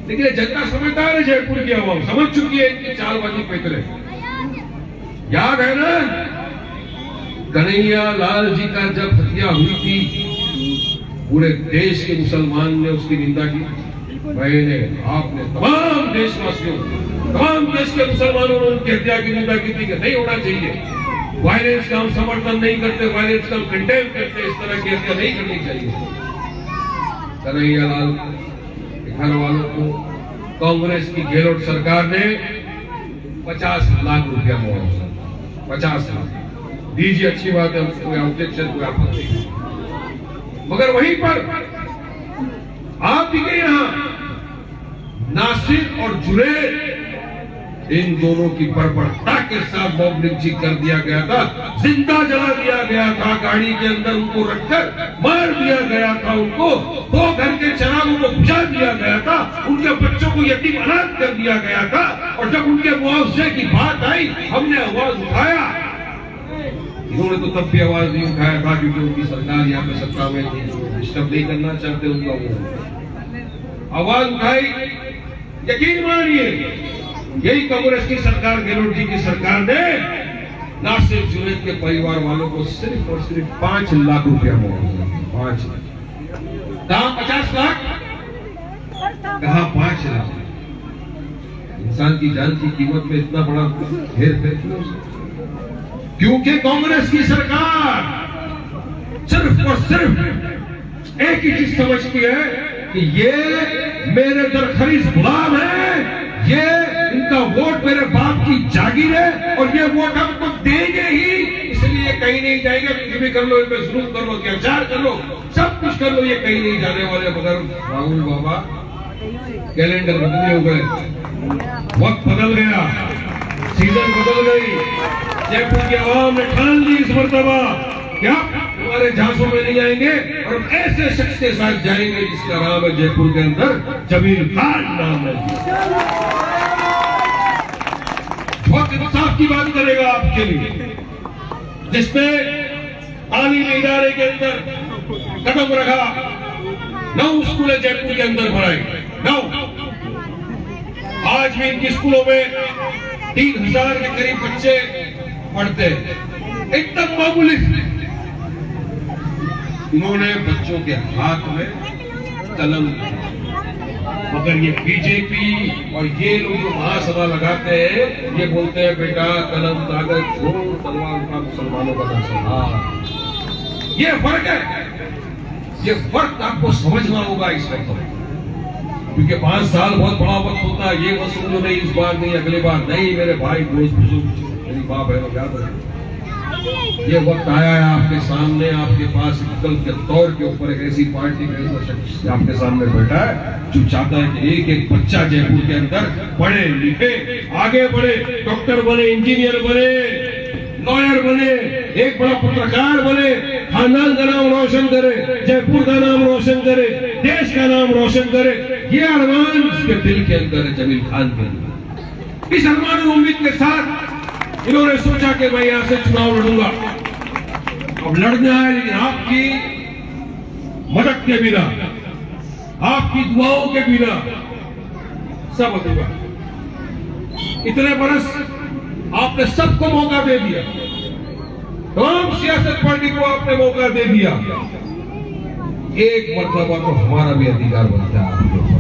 लेकिन जनता समझदार है, जयपुर की आवाम समझ चुकी है इनकी चालबाजी पैतरे। याद है ना कन्हैया लाल जी का जब हत्या हुई थी, पूरे देश के मुसलमान ने उसकी निंदा की, मैंने आपने तमाम देशवासियों, तमाम देश के मुसलमानों ने उनकी हत्या की निंदा की थी कि नहीं होना चाहिए, वायलेंस का हम समर्थन नहीं करते, वायलेंस का हम कंडेम करते, इस तरह की हत्या नहीं करनी चाहिए। कन्हैया लाल घर वालों को कांग्रेस की गहलोत सरकार ने 50 लाख रुपया मुआवजा, 50 लाख दीजिए, अच्छी बात है, कोई ऑब्जेक्शन, कोई आपत्ति नहीं। मगर वहीं पर आप भी गए, यहां नासिर और जुरैर, इन दोनों की बर्बरता के साथ मॉब लिंचिंग कर दिया गया था, जिंदा जला दिया गया था, गाड़ी के अंदर उनको रखकर मार दिया गया था, उनको 2 घर के चिरागों को बुझा दिया गया था, उनके बच्चों को यतीम अनाथ कर दिया गया था। और जब उनके मुआवजे की बात आई, हमने आवाज उठाया। इन्होंने तो तब भी आवाज नहीं उठाया था क्योंकि उनकी सरकार यहाँ पे सत्ता में थी, डिस्टर्ब नहीं करना चाहते उनका, वो आवाज उठाई। यकीन मानिए यही कांग्रेस की सरकार, गहलोत जी की सरकार ने नासिर जुरैर के परिवार वालों को सिर्फ और सिर्फ 5 लाख रुपया मुआवजा, 5 लाख। कहा 50 लाख, कहा 5 लाख। इंसान की जान की कीमत में इतना बड़ा हेर फेर क्यों? क्योंकि कांग्रेस की सरकार सिर्फ और सिर्फ एक ही चीज समझती है कि ये मेरे दरखरीज गुलाम है, ये इनका वोट मेरे बाप की जागीर है और ये वोट हमको देंगे ही, इसलिए कहीं नहीं जाएंगे। कुछ भी कर लो, इन पे जुल्म कर लो, अत्याचार कर लो, सब कुछ कर लो, ये कहीं नहीं जाने वाले। मगर राहुल बाबा कैलेंडर बदले हो गए, वक्त बदल गया, सीजन बदल गई। जयपुर की आवाम ने ठान ली इस मर्तबा क्या हमारे झांसों में नहीं आएंगे और हम ऐसे शख्स के साथ जाएंगे जिसका नाम है जयपुर के अंदर जमील खान नाम है। बहुत इंसाफ की बात करेगा आपके लिए, जिसने तालीमी इदारे के अंदर कदम रखा, 9 स्कूलें जयपुर के अंदर बनाई, 9। आज भी इनकी स्कूलों में 3000 के करीब बच्चे पढ़ते हैं, एकदम मामूली। इन्होंने बच्चों के हाथ में कलम, मगर ये बीजेपी और ये लोग जो महासभा लगाते हैं, ये बोलते हैं बेटा कलम कागज छोड़, तलवार का मुसलमानों का संहार। ये फर्क है, ये फर्क आपको समझना होगा इस वक्त, क्योंकि 5 साल बहुत बड़ा वक्त होता है। ये वसूल नहीं, इस बार नहीं, अगले बार नहीं। मेरे भाई दोस्त बुजुर्ग, मेरी माँ बहनों, याद रखें, ये वक्त आया है आपके सामने, आपके पास विकल्प के तौर के ऊपर एक ऐसी पार्टी का ऐसा शख्स आपके सामने बैठा है जो चाहता है कि एक एक बच्चा जयपुर के अंदर पढ़े लिखे, आगे बढ़े, डॉक्टर बने, इंजीनियर बने, लॉयर बने, एक बड़ा पत्रकार बने, खानदान का नाम रोशन करे, जयपुर का नाम रोशन करे, देश का नाम रोशन करे। ये अरमान इसके दिल के अंदर है जमील खान के लिए। इस अरमान और उम्मीद के साथ इन्होंने सोचा कि मैं यहां से चुनाव लड़ूंगा। अब लड़ना है, लेकिन आपकी मदद के बिना, आपकी दुआओं के बिना सब अधूरा। इतने बरस आपने सबको मौका दे दिया, तमाम सियासत पार्टी को आपने मौका दे दिया। एक मरतबा तो हमारा भी अधिकार बनता है आपके ऊपर,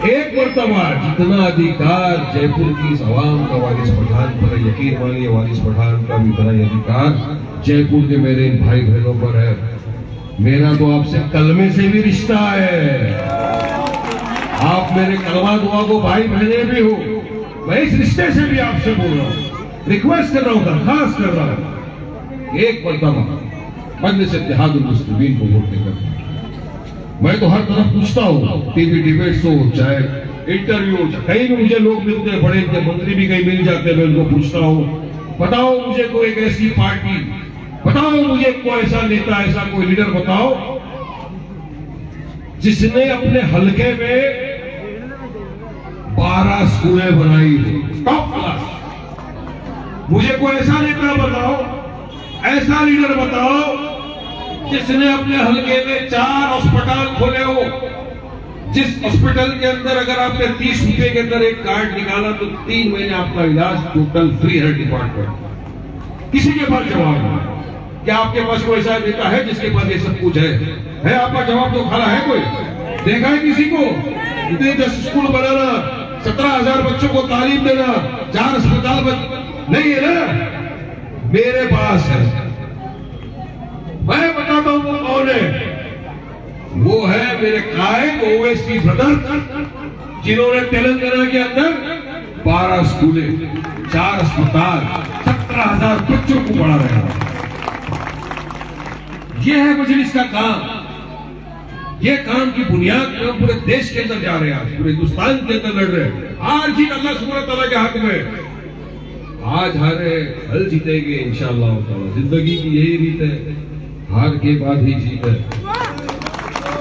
एक मरतबा जितना अधिकार जयपुर की इस आवाम का वारिस पठान पर है, यकीन मानिए वारिस पठान का भी इतना ही अधिकार जयपुर के मेरे भाई बहनों पर है। मेरा तो आपसे कलमे से भी रिश्ता है, आप मेरे कलमा दुआ को भाई बहने भी हो। मैं इस रिश्ते से भी आपसे बोल रहा हूँ, रिक्वेस्ट कर रहा हूँ, दरखास्त कर रहा हूँ, एक मरतबा मजलिस इत्तेहादुल मुस्लिमीन को वोट देकर। मैं तो हर तरफ पूछता हूँ, टीवी डिबेट्स हो, चाहे इंटरव्यू, कहीं भी मुझे लोग मिलते हैं, बड़े मंत्री भी कहीं मिल जाते हैं, मैं उनको पूछता हूँ बताओ मुझे कोई एक ऐसी पार्टी, बताओ मुझे कोई ऐसा नेता, ऐसा कोई लीडर बताओ जिसने अपने हलके में 12 स्कूलें बनाई हो, टॉप क्लास। मुझे कोई ऐसा नेता बताओ, ऐसा लीडर बताओ जिसने अपने हलके में 4 अस्पताल खोले हो, जिस हॉस्पिटल के अंदर अगर आपने 30 रुपए के अंदर एक कार्ड निकाला तो 3 महीने आपका इलाज टोटल फ्री है डिपार्टमेंट। किसी के पास जवाब नहीं। क्या आपके पास कोई ऐसा नेता है जिसके पास ये सब कुछ है? आपका जवाब तो खड़ा है? कोई देखा है किसी को? इतने 10 स्कूल बनाना, 17,000 बच्चों को तालीम देना, 4 अस्पताल नहीं है ना? मेरे पास है, मैं बताता हूं वो कौन है। वो है मेरे कायद ओवैसी ब्रदर, जिन्होंने तेलंगाना के अंदर 12 स्कूलें, 4 अस्पताल, 17,000 बच्चों को पढ़ा रहे हैं। ये है मजलिस का काम। ये काम की बुनियाद पर हम पूरे देश के अंदर जा रहे हैं, पूरे हिंदुस्तान के अंदर लड़ रहे हैं। हार जीत अल्लाह सुब्हानहू तआला के हाथ में। आज हारे कल जीतेंगे इंशाअल्लाह ताला। जिंदगी की यही रीत है, हार के बाद ही जीत है।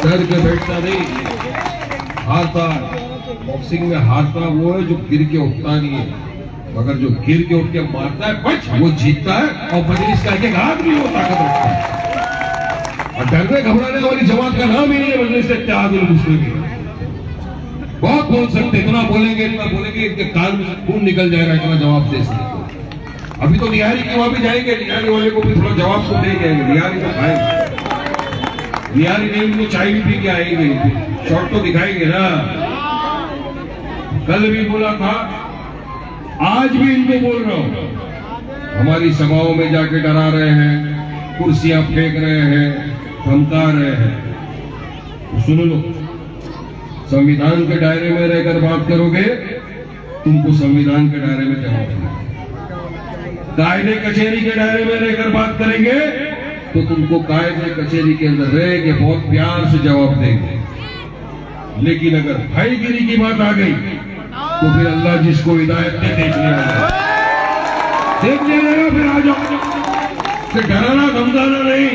डर के बैठता नहीं। हारता बॉक्सिंग में हारता वो है जो गिर के उठता नहीं है, मगर जो गिर के उठ के मारता है पंच, वो जीतता है। और मजलिस का एक हाथ भी वो ताकत रखता है। और डरने घबराने वाली जमात का नाम ही नहीं है मजलिस इत्तेहादुल मुस्लिमीन। बहुत बोल सकते, इतना बोलेंगे इनके कान में खून निकल जाएगा, इतना जवाब दे सकते। अभी तो निहारी के वहां भी जाएंगे, निहारी वाले को भी थोड़ा जवाब तो दे जाएंगे। निहारी तो खाएंगे, निहारी नहीं उनको चाय भी पी के आएंगे, शॉट तो दिखाएंगे ना। कल भी बोला था, आज भी इनको बोल रहा हूं। हमारी सभाओं में जाके डरा रहे हैं, कुर्सियां फेंक रहे हैं, धमका रहे हैं। सुन लो, संविधान के दायरे में रहकर बात करोगे, तुमको संविधान के दायरे में जवाब देना। कायदे कचहरी के दायरे में रहकर बात करेंगे तो तुमको कायदे कचहरी के अंदर रह के बहुत प्यार से जवाब देंगे। लेकिन अगर भाईगिरी की बात आ गई तो फिर अल्लाह जिसको हिदायत दे देख लिया, फिर आ जाओ। फिर डराना धमकाना नहीं,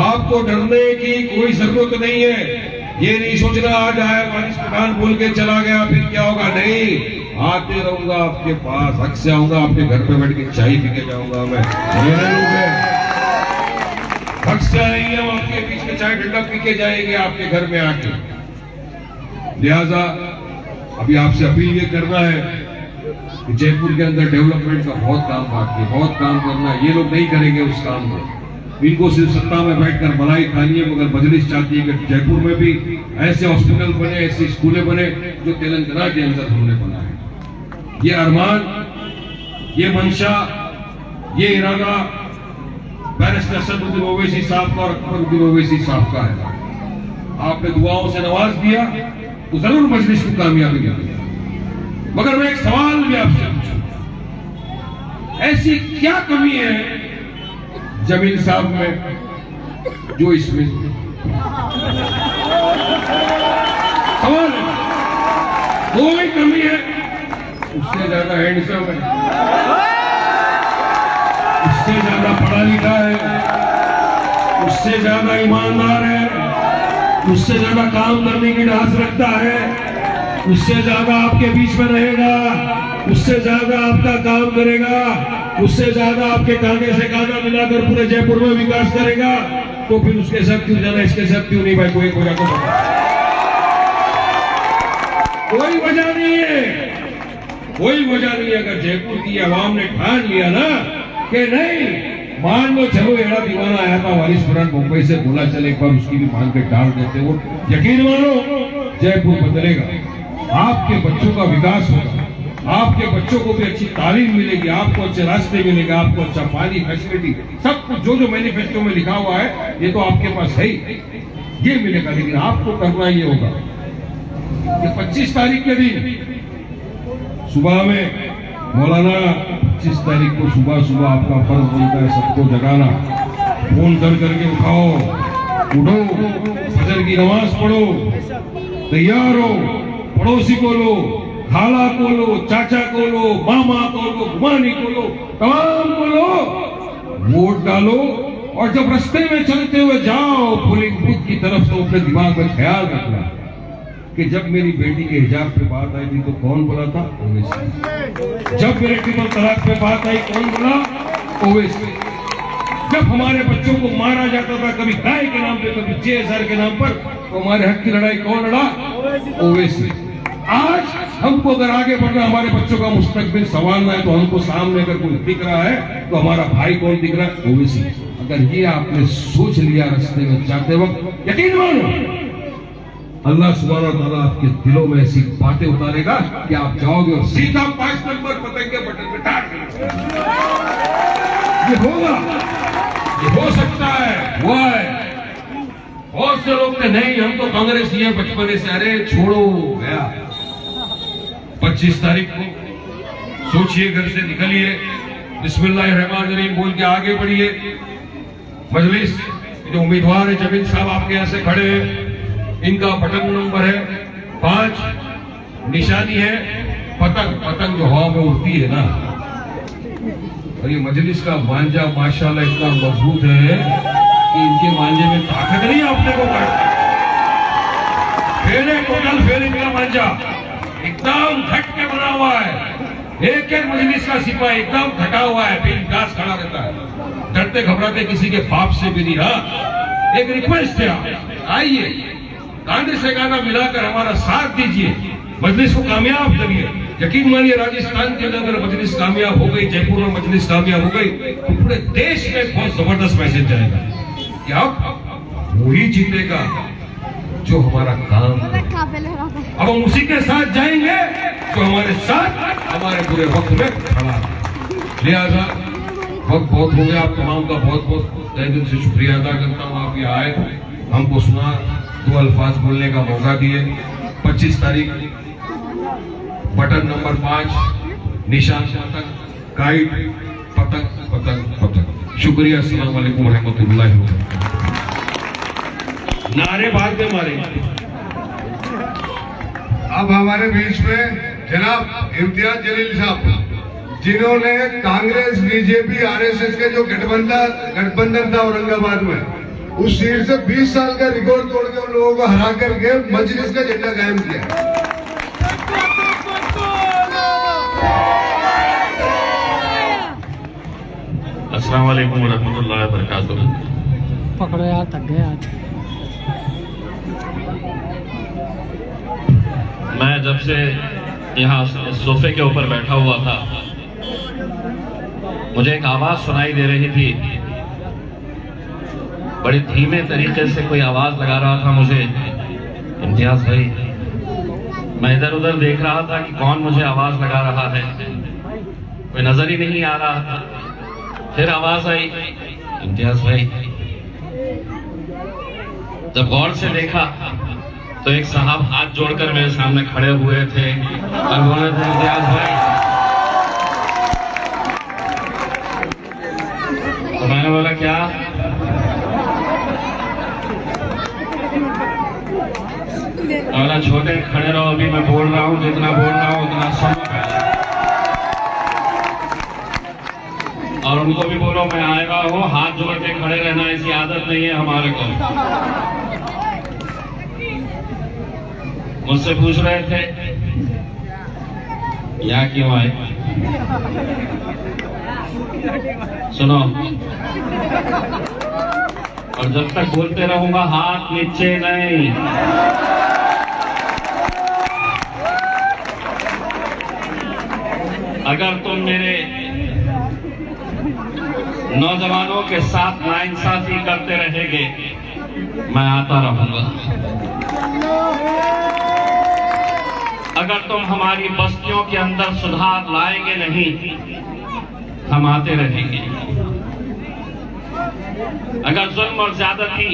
आपको डरने की कोई जरूरत नहीं है। ये नहीं सोचना आज आया वारिस पठान बोल के चला गया फिर क्या होगा, नहीं। आते रहूंगा आपके पास, हक से आऊंगा, आपके घर पे बैठ के चाय पी के जाऊंगा मैं। मेरे लोग हैं, हक से आएंगे, हम आपके बीच में चाय ठंडा पी के जाएंगे आपके घर में आके। लिहाजा अभी आपसे अपील ये करना है कि जयपुर के अंदर डेवलपमेंट का बहुत काम बाकी है, बहुत काम करना है। ये लोग नहीं करेंगे उस काम को, इनको सिर्फ सत्ता में बैठकर मलाई खानी है। मगर मजलिस चाहती है कि जयपुर में भी ऐसे हॉस्पिटल बने, ऐसी स्कूलें बने जो तेलंगाना के अंदर हमने बनाए। ये अरमान, ये मंशा, ये इरादा बैरिस्टर असदुद्दीन ओवैसी साहब का और अकबरुद्दीन ओवैसी साहब का है। आपने दुआओं से नवाज दिया तो जरूर मजलिस को कामयाबी मिलेगी। मगर मैं एक सवाल भी आपसे पूछूं, ऐसी क्या कमी है जमील साहब में जो इसमें सवाल है? कोई कमी है? उससे ज्यादा हैंडसम है, उससे ज्यादा पढ़ा लिखा है, उससे ज्यादा ईमानदार है, उससे ज्यादा काम करने की ढास रखता है, उससे ज्यादा आपके बीच में रहेगा, उससे ज्यादा आपका काम करेगा, उससे ज्यादा आपके कांधे से कांधा मिलाकर पूरे जयपुर में विकास करेगा। तो फिर उसके साथ क्यों जाना, इसके साथ क्यों नहीं? भाई कोई वजह को कोई वजह नहीं है, कोई वजह नहीं है। अगर जयपुर की आवाम ने ठान लिया ना कि नहीं, मान लो चलो एड़ा दीवाना आया था वारिस पठान मुंबई से, बोला चल एक बार उसकी भी मान के डाल देते, वो यकीन मानो जयपुर बदलेगा। आपके बच्चों का विकास होगा, आपके बच्चों को भी अच्छी तालीम मिलेगी, आपको अच्छे रास्ते मिलेंगे, आपको अच्छा पानी, फैसिलिटी, सब कुछ जो जो मैनिफेस्टो में लिखा हुआ है ये तो आपके पास है ही, ये मिलेगा। लेकिन आपको करना ये होगा कि 25 तारीख के दिन सुबह में, मौलाना 25 तारीख को सुबह सुबह आपका फर्ज बनता है सबको जगाना, फोन कर करके उठाओ, उठो, फजर की नमाज पढ़ो, तैयार हो, पड़ोसी को लो, खाला को लो, चाचा को लो, मामा को लो, गुमानी को लो, तमाम को लो, वोट डालो। और जब रास्ते में चलते हुए जाओ पोलिंग बूथ की तरफ, तो अपने दिमाग में ख्याल रखना कि जब मेरी बेटी के हिजाब पे बात आई थी तो कौन बोला था? ओवैसी। जब मेरे ट्रिपल तलाक पे बात आई कौन बोला? ओवैसी। जब हमारे बच्चों को मारा जाता था कभी गाय के नाम पे, कभी 6000 के नाम पर, तो हमारे हक की लड़ाई कौन लड़ा? ओवैसी। आज हमको अगर आगे बढ़ना, हमारे बच्चों का मुस्तकबिल संवारना है, तो हमको सामने अगर कोई दिख रहा है तो हमारा भाई कौन दिख रहा है? ओवैसी। अगर ये आपने सोच लिया रास्ते में जाते वक्त, यकीन मानो अल्लाह सुब्हानहू व तआला आपके दिलों में ऐसी बातें उतारेगा कि आप जाओगे और सीधा 5 नंबर पतंगे बटन पे टाट देंगे। ये होगा, ये हो सकता है, हुआ है। बहुत से लोग कहते नहीं हम तो कांग्रेस ही है बचपन से। अरे छोड़ो, गया। 25 तारीख को सोचिए, घर से निकलिए, बिस्मिल्लाहिर्रहमानिर्रहीम बोल के आगे बढ़िए। मजलिस जो उम्मीदवार है जमीन साहब आपके यहाँ से खड़े हैं, इनका बटन नंबर है 5, निशानी है पतंग। पतंग जो हवा में उड़ती है ना, और ये मजलिस का मांझा माशाल्लाह इतना मजबूत है कि इनके मांझे में ताकत नहीं अपने को काटने। फेरे टोटल फेरे का मांझा एकदम घट के बना हुआ है। एक एक मजलिस का सिपाही एकदम घटा हुआ है, फिर घास खड़ा रहता है, डरते घबराते किसी के बाप से भी नहीं। हाँ, एक रिक्वेस्ट है, आइए कांधे से गाना मिलाकर हमारा साथ दीजिए, मजलिस को कामयाब करिए। यकीन मानिए राजस्थान के अंदर मजलिस कामयाब हो गई, जयपुर में मजलिस कामयाब हो गई, तो पूरे देश में बहुत जबरदस्त मैसेज जाएगा कि अब वही जीतेगा जो हमारा काम करे। अब हम उसी के साथ जाएंगे जो हमारे साथ हमारे पूरे वक्त में खड़ा है। लिहाजा वक्त बहुत हो गया, आप तमाम का बहुत बहुत तहे दिल से शुक्रिया अदा करता हूँ। आप यहाँ आए, हमको सुना, 2 अल्फाज बोलने का मौका दिए। 25 तारीख बटन नंबर 5, निशान पतंग, काइट, पतंग पतंग पतंग। शुक्रिया। अस्सलाम वालेकुम रहमतुल्लाहि व बरकातहू। नारे बाद में मारेंगे। अब हमारे बीच में जनाब इम्तियाज जलील साहब, जिन्होंने कांग्रेस बीजेपी आरएसएस के जो गठबंधन था औरंगाबाद में, उस सीट से 20 साल का रिकॉर्ड तोड़ के उन लोगों को हरा करके मजलिस का झंडा कायम किया। अस्सलाम वालेकुम रहमतुल्लाहि व बरकातहू। पकड़ो यार, थक गए आज। मैं जब से यहाँ सोफे के ऊपर बैठा हुआ था, मुझे एक आवाज सुनाई दे रही थी। बड़े धीमे तरीके से कोई आवाज लगा रहा था मुझे, इम्तियाज भाई। मैं इधर उधर देख रहा था कि कौन मुझे आवाज लगा रहा है, कोई नजर ही नहीं आ रहा था। फिर आवाज आई, इम्तियाज भाई। जब गौर से देखा तो एक साहब हाथ जोड़कर मेरे सामने खड़े हुए थे और बोले थे, इम्तियाज भाई। तो मैंने बोला क्या? बोला छोटे खड़े रहो, अभी मैं बोल रहा हूँ, जितना बोल रहा हूँ उतना सुनो। और उनको भी बोलो मैं आएगा हूँ, हाथ जोड़ के खड़े रहना ऐसी आदत नहीं है हमारे को। मुझसे पूछ रहे थे यहाँ क्यों आए? सुनो, और जब तक बोलते रहूंगा हाथ नीचे नहीं। अगर तुम मेरे नौजवानों के साथ नाइंसाफी करते रहेंगे, मैं आता रहूंगा। अगर तुम हमारी बस्तियों के अंदर सुधार लाएंगे नहीं, हम आते रहेंगे। अगर जुल्म और ज्यादती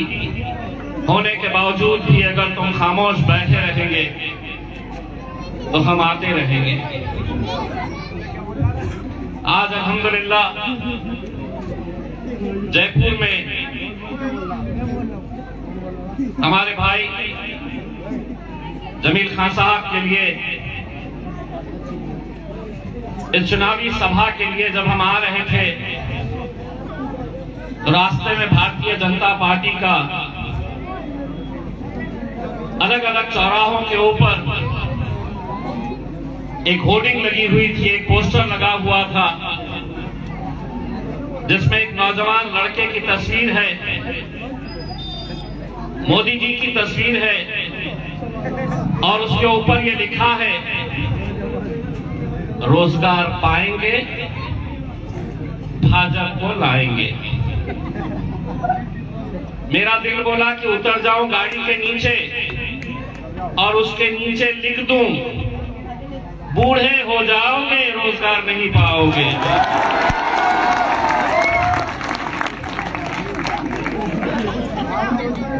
होने के बावजूद भी अगर तुम खामोश बैठे रहेंगे, तो हम आते रहेंगे। आज अल्हम्दुलिल्लाह जयपुर में हमारे भाई जमील खान साहब के लिए इस चुनावी सभा के लिए जब हम आ रहे थे तो रास्ते में भारतीय जनता पार्टी का अलग अलग चौराहों के ऊपर एक होर्डिंग लगी हुई थी, एक पोस्टर लगा हुआ था जिसमें एक नौजवान लड़के की तस्वीर है, मोदी जी की तस्वीर है और उसके ऊपर ये लिखा है, रोजगार पाएंगे भाजपा को लाएंगे। मेरा दिल बोला कि उतर जाऊं गाड़ी के नीचे और उसके नीचे लिख दूं, बूढ़े हो जाओगे रोजगार नहीं पाओगे।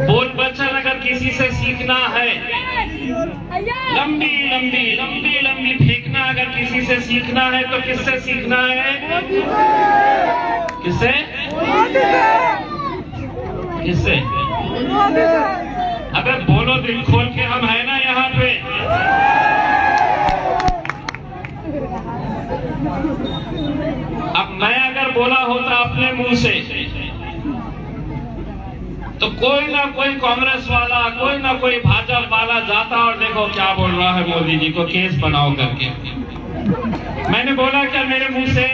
बोल बच्चन अगर किसी से सीखना है, लंबी लंबी लंबी लंबी फेंकना अगर किसी से सीखना है तो किससे सीखना है? किससे? किससे? अगर बोलो दिल खोल के, हम है ना यहाँ पे। अब मैं अगर बोला होता अपने मुंह से तो कोई ना कोई कांग्रेस वाला, कोई ना कोई भाजपा वाला जाता और देखो क्या बोल रहा है मोदी जी को केस बनाओ करके। मैंने बोला क्या मेरे मुंह से?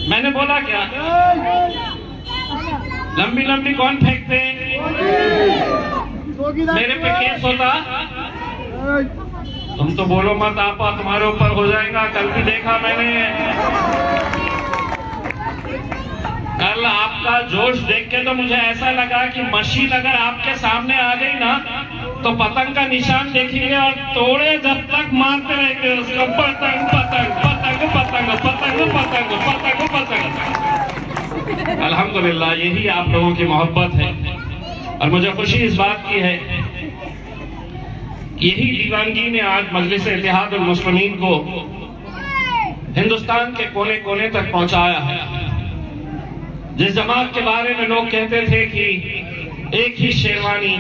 मैंने बोला क्या? लंबी लंबी कौन फेंकते? मेरे पे केस होता? तुम तो बोलो मत आपा, तुम्हारे ऊपर हो जाएगा। कल भी देखा मैंने, कल आपका जोश देख के तो मुझे ऐसा लगा कि मशीन अगर आपके सामने आ गई ना तो पतंग का निशान देखेंगे और तोड़े जब तक मारते रहेंगे उसको, पतंग पतंग पतंग पतंग पतंग पतंग पतंग पतंग। अल्हम्दुलिल्लाह यही आप लोगों की मोहब्बत है और मुझे खुशी इस बात की है, यही दीवानगी ने आज मजलिस इत्तेहादुल मुस्लिमीन को हिंदुस्तान के कोने कोने तक पहुंचाया है। जिस जमात के बारे में लोग कहते थे कि एक ही शेरवानी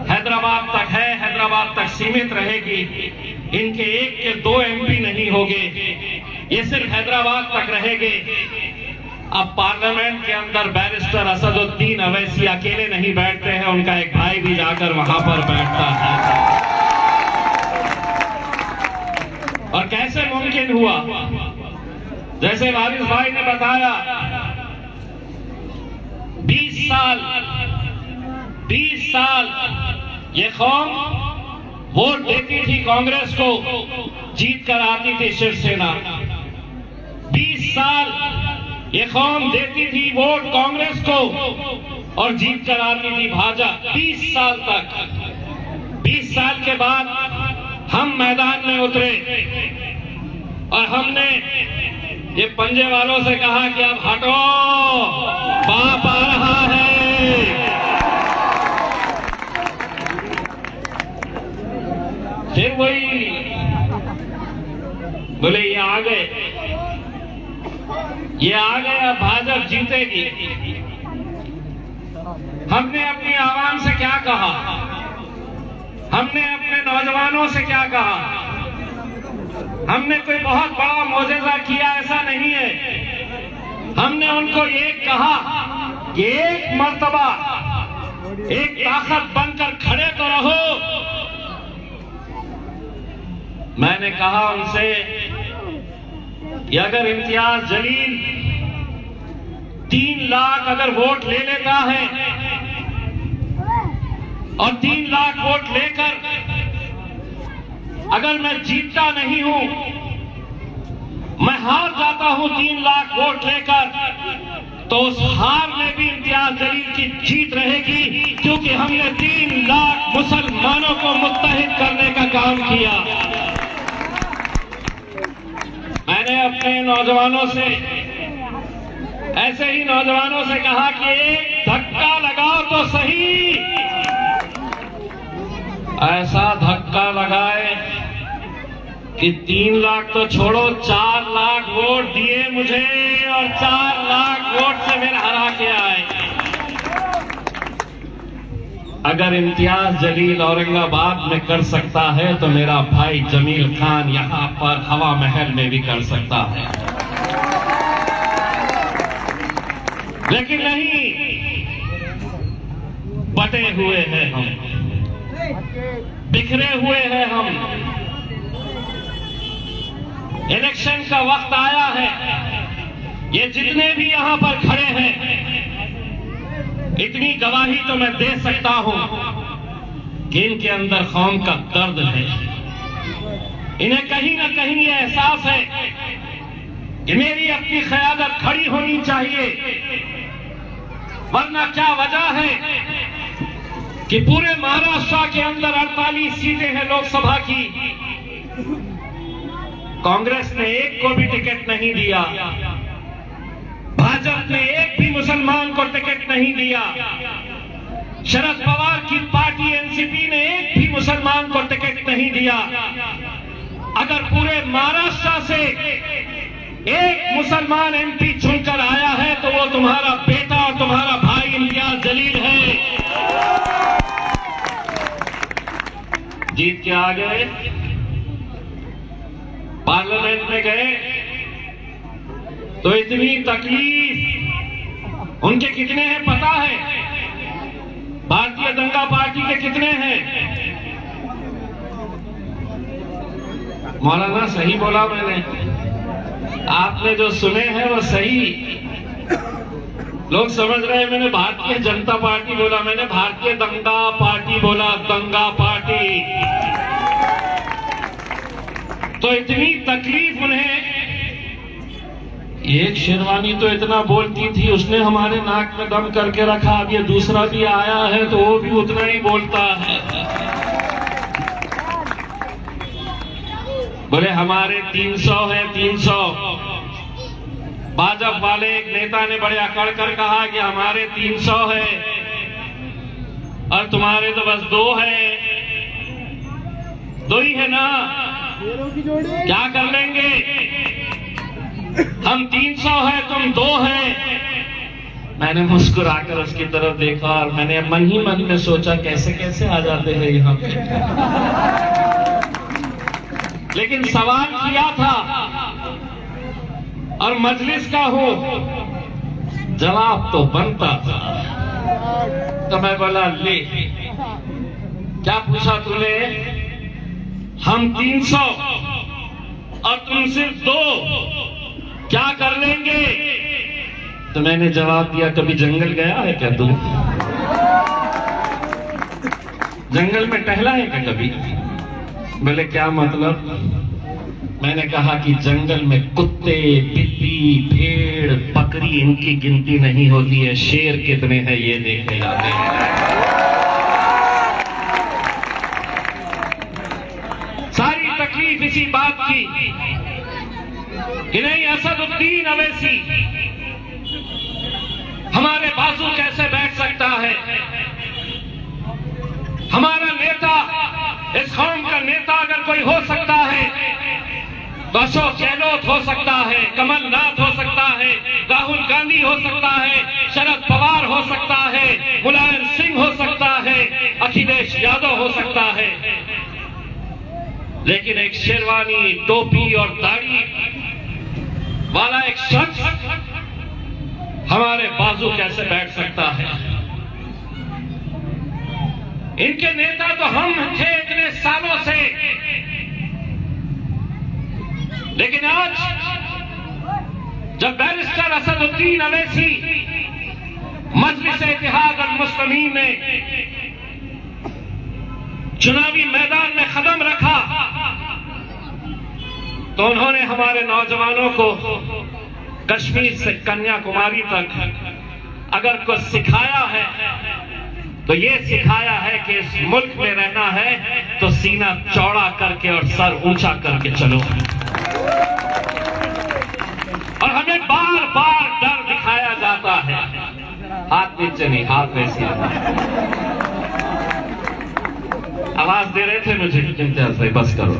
हैदराबाद तक है, हैदराबाद तक सीमित रहेगी, इनके एक के 2 MP नहीं होंगे, ये सिर्फ हैदराबाद तक रहेंगे। अब पार्लियामेंट के अंदर बैरिस्टर असदुद्दीन अवैसी अकेले नहीं बैठते हैं, उनका एक भाई भी जाकर वहां पर बैठता है। और कैसे मुमकिन हुआ? जैसे वारिस भाई ने बताया, 20 साल ये कौम वोट देती थी कांग्रेस को, जीत कर आती थी शिवसेना। 20 साल ये कौम देती थी वोट कांग्रेस को और जीत कर आती थी भाजपा। 20 साल तक। 20 साल के बाद हम मैदान में उतरे और हमने ये पंजे वालों से कहा कि अब हटो, बाप आ रहा है। फिर वही बोले ये आ गए, अब भाजपा जीतेगी। हमने अपनी आवाम से क्या कहा? हमने अपने नौजवानों से क्या कहा? हमने कोई बहुत बड़ा मौजज़ा किया ऐसा नहीं है। हमने उनको ये कहा कि एक मर्तबा एक ताकत बनकर खड़े तो रहो। मैंने कहा उनसे कि अगर इम्तियाज जलील 3 लाख अगर वोट ले लेता है और 3 लाख वोट लेकर अगर मैं जीतता नहीं हूं, मैं हार जाता हूं 3 लाख वोट लेकर, तो उस हार में भी इम्तियाज जलील की जीत रहेगी, क्योंकि हमने 3 लाख मुसलमानों को मुत्तहिद करने का काम किया। मैंने अपने नौजवानों से, ऐसे ही नौजवानों से कहा कि एक धक्का लगाओ तो सही, ऐसा धक्का लगाए कि 3 लाख तो छोड़ो, 4 लाख वोट दिए मुझे और 4 लाख वोट से मेरा हरा के आए। अगर इम्तियाज जलील औरंगाबाद में कर सकता है तो मेरा भाई जमील खान यहां पर हवा महल में भी कर सकता है। लेकिन नहीं, बटे हुए हैं हम, बिखरे हुए हैं हम। इलेक्शन का वक्त आया है, ये जितने भी यहां पर खड़े हैं, इतनी गवाही तो मैं दे सकता हूं कि इनके अंदर कौम का दर्द है। इन्हें कहीं ना कहीं ये एहसास है कि मेरी अपनी क़यादत खड़ी होनी चाहिए, वरना क्या वजह है कि पूरे महाराष्ट्र के अंदर 48 सीटें हैं लोकसभा की, कांग्रेस ने एक को भी टिकट नहीं दिया, भाजपा ने एक भी मुसलमान को टिकट नहीं दिया, शरद पवार की पार्टी एनसीपी ने एक भी मुसलमान को टिकट नहीं दिया। अगर पूरे महाराष्ट्र से एक मुसलमान एमपी चुनकर आया है तो वो तुम्हारा बेटा और तुम्हारा भाई इम्तियाज जलील है। जीत के आ गए, पार्लियामेंट में गए तो इतनी तकलीफ उनके कितने हैं पता है? भारतीय जनता पार्टी के कितने हैं? मौलाना सही बोला मैंने, आपने जो सुने हैं वो सही। लोग समझ रहे हैं मैंने भारतीय जनता पार्टी बोला, मैंने भारतीय दंगा पार्टी बोला, दंगा पार्टी। तो इतनी तकलीफ उन्हें, एक शेरवानी तो इतना बोलती थी, उसने हमारे नाक में दम करके रखा, अब ये दूसरा भी आया है तो वो भी उतना ही बोलता है। बोले हमारे 300 है 300। भाजपा वाले एक नेता ने बड़े अकड़ कर कहा कि हमारे 300 है और तुम्हारे तो बस 2 है। 2 ही है ना, क्या कर लेंगे? हम 300 है, तुम 2 है। मैंने मुस्कुराकर उसकी तरफ देखा और मैंने मन ही मन में सोचा कैसे कैसे आ जाते हैं यहाँ पे। लेकिन सवाल किया था और मजलिस का हो, जवाब तो बनता था। तो मैं बोला ले, क्या पूछा तूने? हम 300 और तुम सिर्फ 2, क्या कर लेंगे? तो मैंने जवाब दिया, कभी जंगल गया है क्या तू? जंगल में टहला है क्या कभी? बोले क्या मतलब? मैंने कहा कि जंगल में कुत्ते, बिल्ली, भेड़, बकरी, इनकी गिनती नहीं होती है, शेर कितने हैं ये देखे जाते हैं। सारी तकलीफ इसी बात की कि नहीं, असदुद्दीन अवैसी हमारे बाजू कैसे बैठ सकता है? हमारा नेता, इस कौम का नेता अगर कोई हो सकता है तो अशोक गहलोत हो सकता है, कमलनाथ हो सकता है, राहुल गांधी हो सकता है, शरद पवार हो सकता है, मुलायम सिंह हो सकता है, अखिलेश यादव हो सकता है। लेकिन एक शेरवानी, टोपी और दाढ़ी वाला एक शख्स हमारे बाजू कैसे बैठ सकता है? इनके नेता तो हम थे इतने सालों से, लेकिन आज जब बैरिस्टर असदुद्दीन अवैसी मजलिस-ए-इत्तेहाद अल-मुस्लिमीन ने चुनावी मैदान में कदम रखा तो उन्होंने हमारे नौजवानों को कश्मीर से कन्याकुमारी तक अगर कुछ सिखाया है तो ये सिखाया है कि इस मुल्क में रहना है तो सीना चौड़ा करके और सर ऊंचा करके चलो। और हमें बार बार डर दिखाया जाता है, हाथ नीचे नहीं, हाथ वैसे आवाज दे रहे थे मुझे, इम्तियाज भाई बस करो,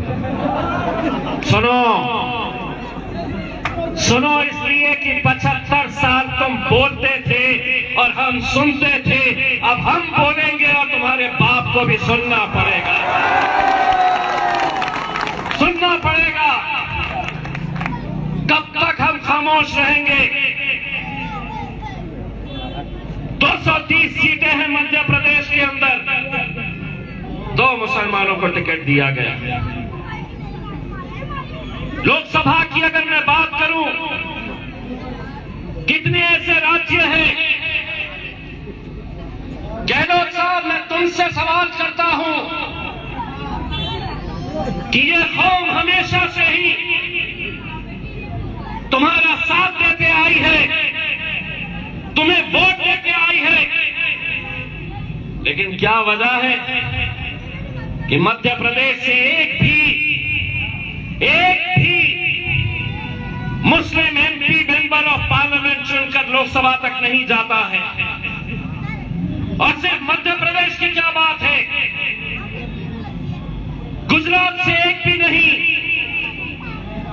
सुनो सुनो, इसलिए कि 75 साल तुम बोलते थे और हम सुनते थे। अब हम बोलेंगे और तुम्हारे बाप को भी सुनना पड़ेगा, सुनना पड़ेगा। कब तक हम खामोश रहेंगे? 230 सीटें हैं मध्य प्रदेश के अंदर, 2 मुसलमानों को टिकट दिया गया। लोकसभा की अगर मैं बात करूं, कितने ऐसे राज्य हैं? गहलोत साहब, मैं तुमसे सवाल करता हूं कि ये कौम हमेशा से ही तुम्हारा साथ देते आई है, तुम्हें वोट देके आई है, लेकिन क्या वजह है कि मध्य प्रदेश से एक भी मुस्लिम एमपी मेंबर ऑफ पार्लियामेंट चुनकर लोकसभा तक नहीं जाता है? और सिर्फ मध्य प्रदेश की क्या बात है, गुजरात से एक भी नहीं,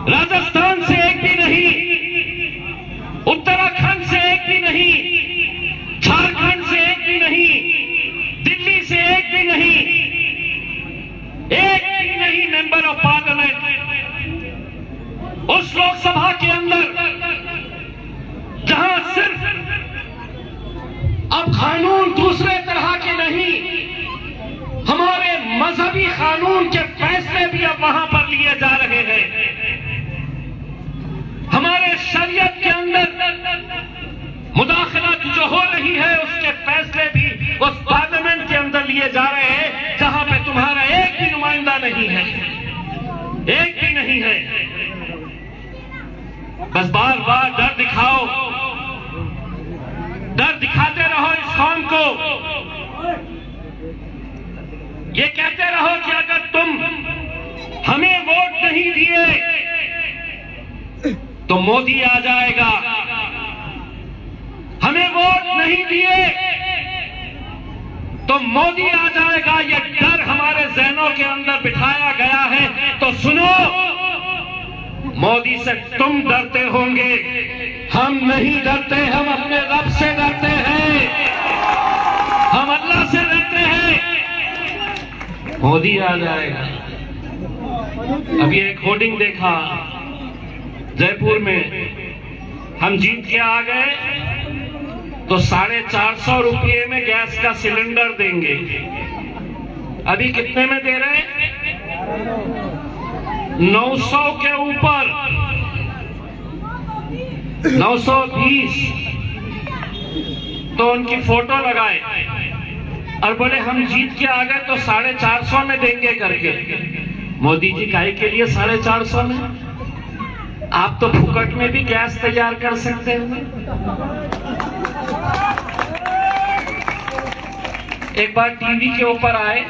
राजस्थान से एक भी नहीं, उत्तराखंड से एक भी नहीं, झारखंड से एक भी नहीं, दिल्ली से एक भी नहीं, एक भी नहीं मेंबर ऑफ पार्लियामेंट उस लोकसभा के अंदर जहां सिर्फ अब कानून दूसरे तरह के नहीं, हमारे मजहबी कानून के फैसले भी अब वहां पर लिए जा रहे हैं। हमारे शरीयत के अंदर मुदाखलत जो हो रही है उसके फैसले भी उस पार्लियामेंट के अंदर लिए जा रहे हैं जहां पे तुम्हारा एक भी नुमाइंदा नहीं है, एक भी नहीं है। बस बार बार डर दिखाओ, डर दिखाते रहो इस कौम को, ये कहते रहो कि अगर तुम हमें वोट नहीं दिए तो मोदी आ जाएगा, हमें वोट नहीं दिए तो मोदी आ जाएगा। ये डर हमारे जहनों के अंदर बिठाया गया है। तो सुनो, मोदी से तुम डरते होंगे, हम नहीं डरते, हम अपने रब से डरते हैं, हम अल्लाह से डरते हैं। मोदी आ जाएगा। अभी एक होर्डिंग देखा जयपुर में, हम जीत के आ गए तो 450 रुपये में गैस का सिलेंडर देंगे। अभी कितने में दे रहे हैं? 900 के ऊपर, 920। तो उनकी फोटो लगाए और बोले हम जीत के आ गए तो 450 में देंगे करके। मोदी जी काहे के लिए 450 में? आप तो फुकट में भी गैस तैयार कर सकते हैं। एक बार टीवी के ऊपर आए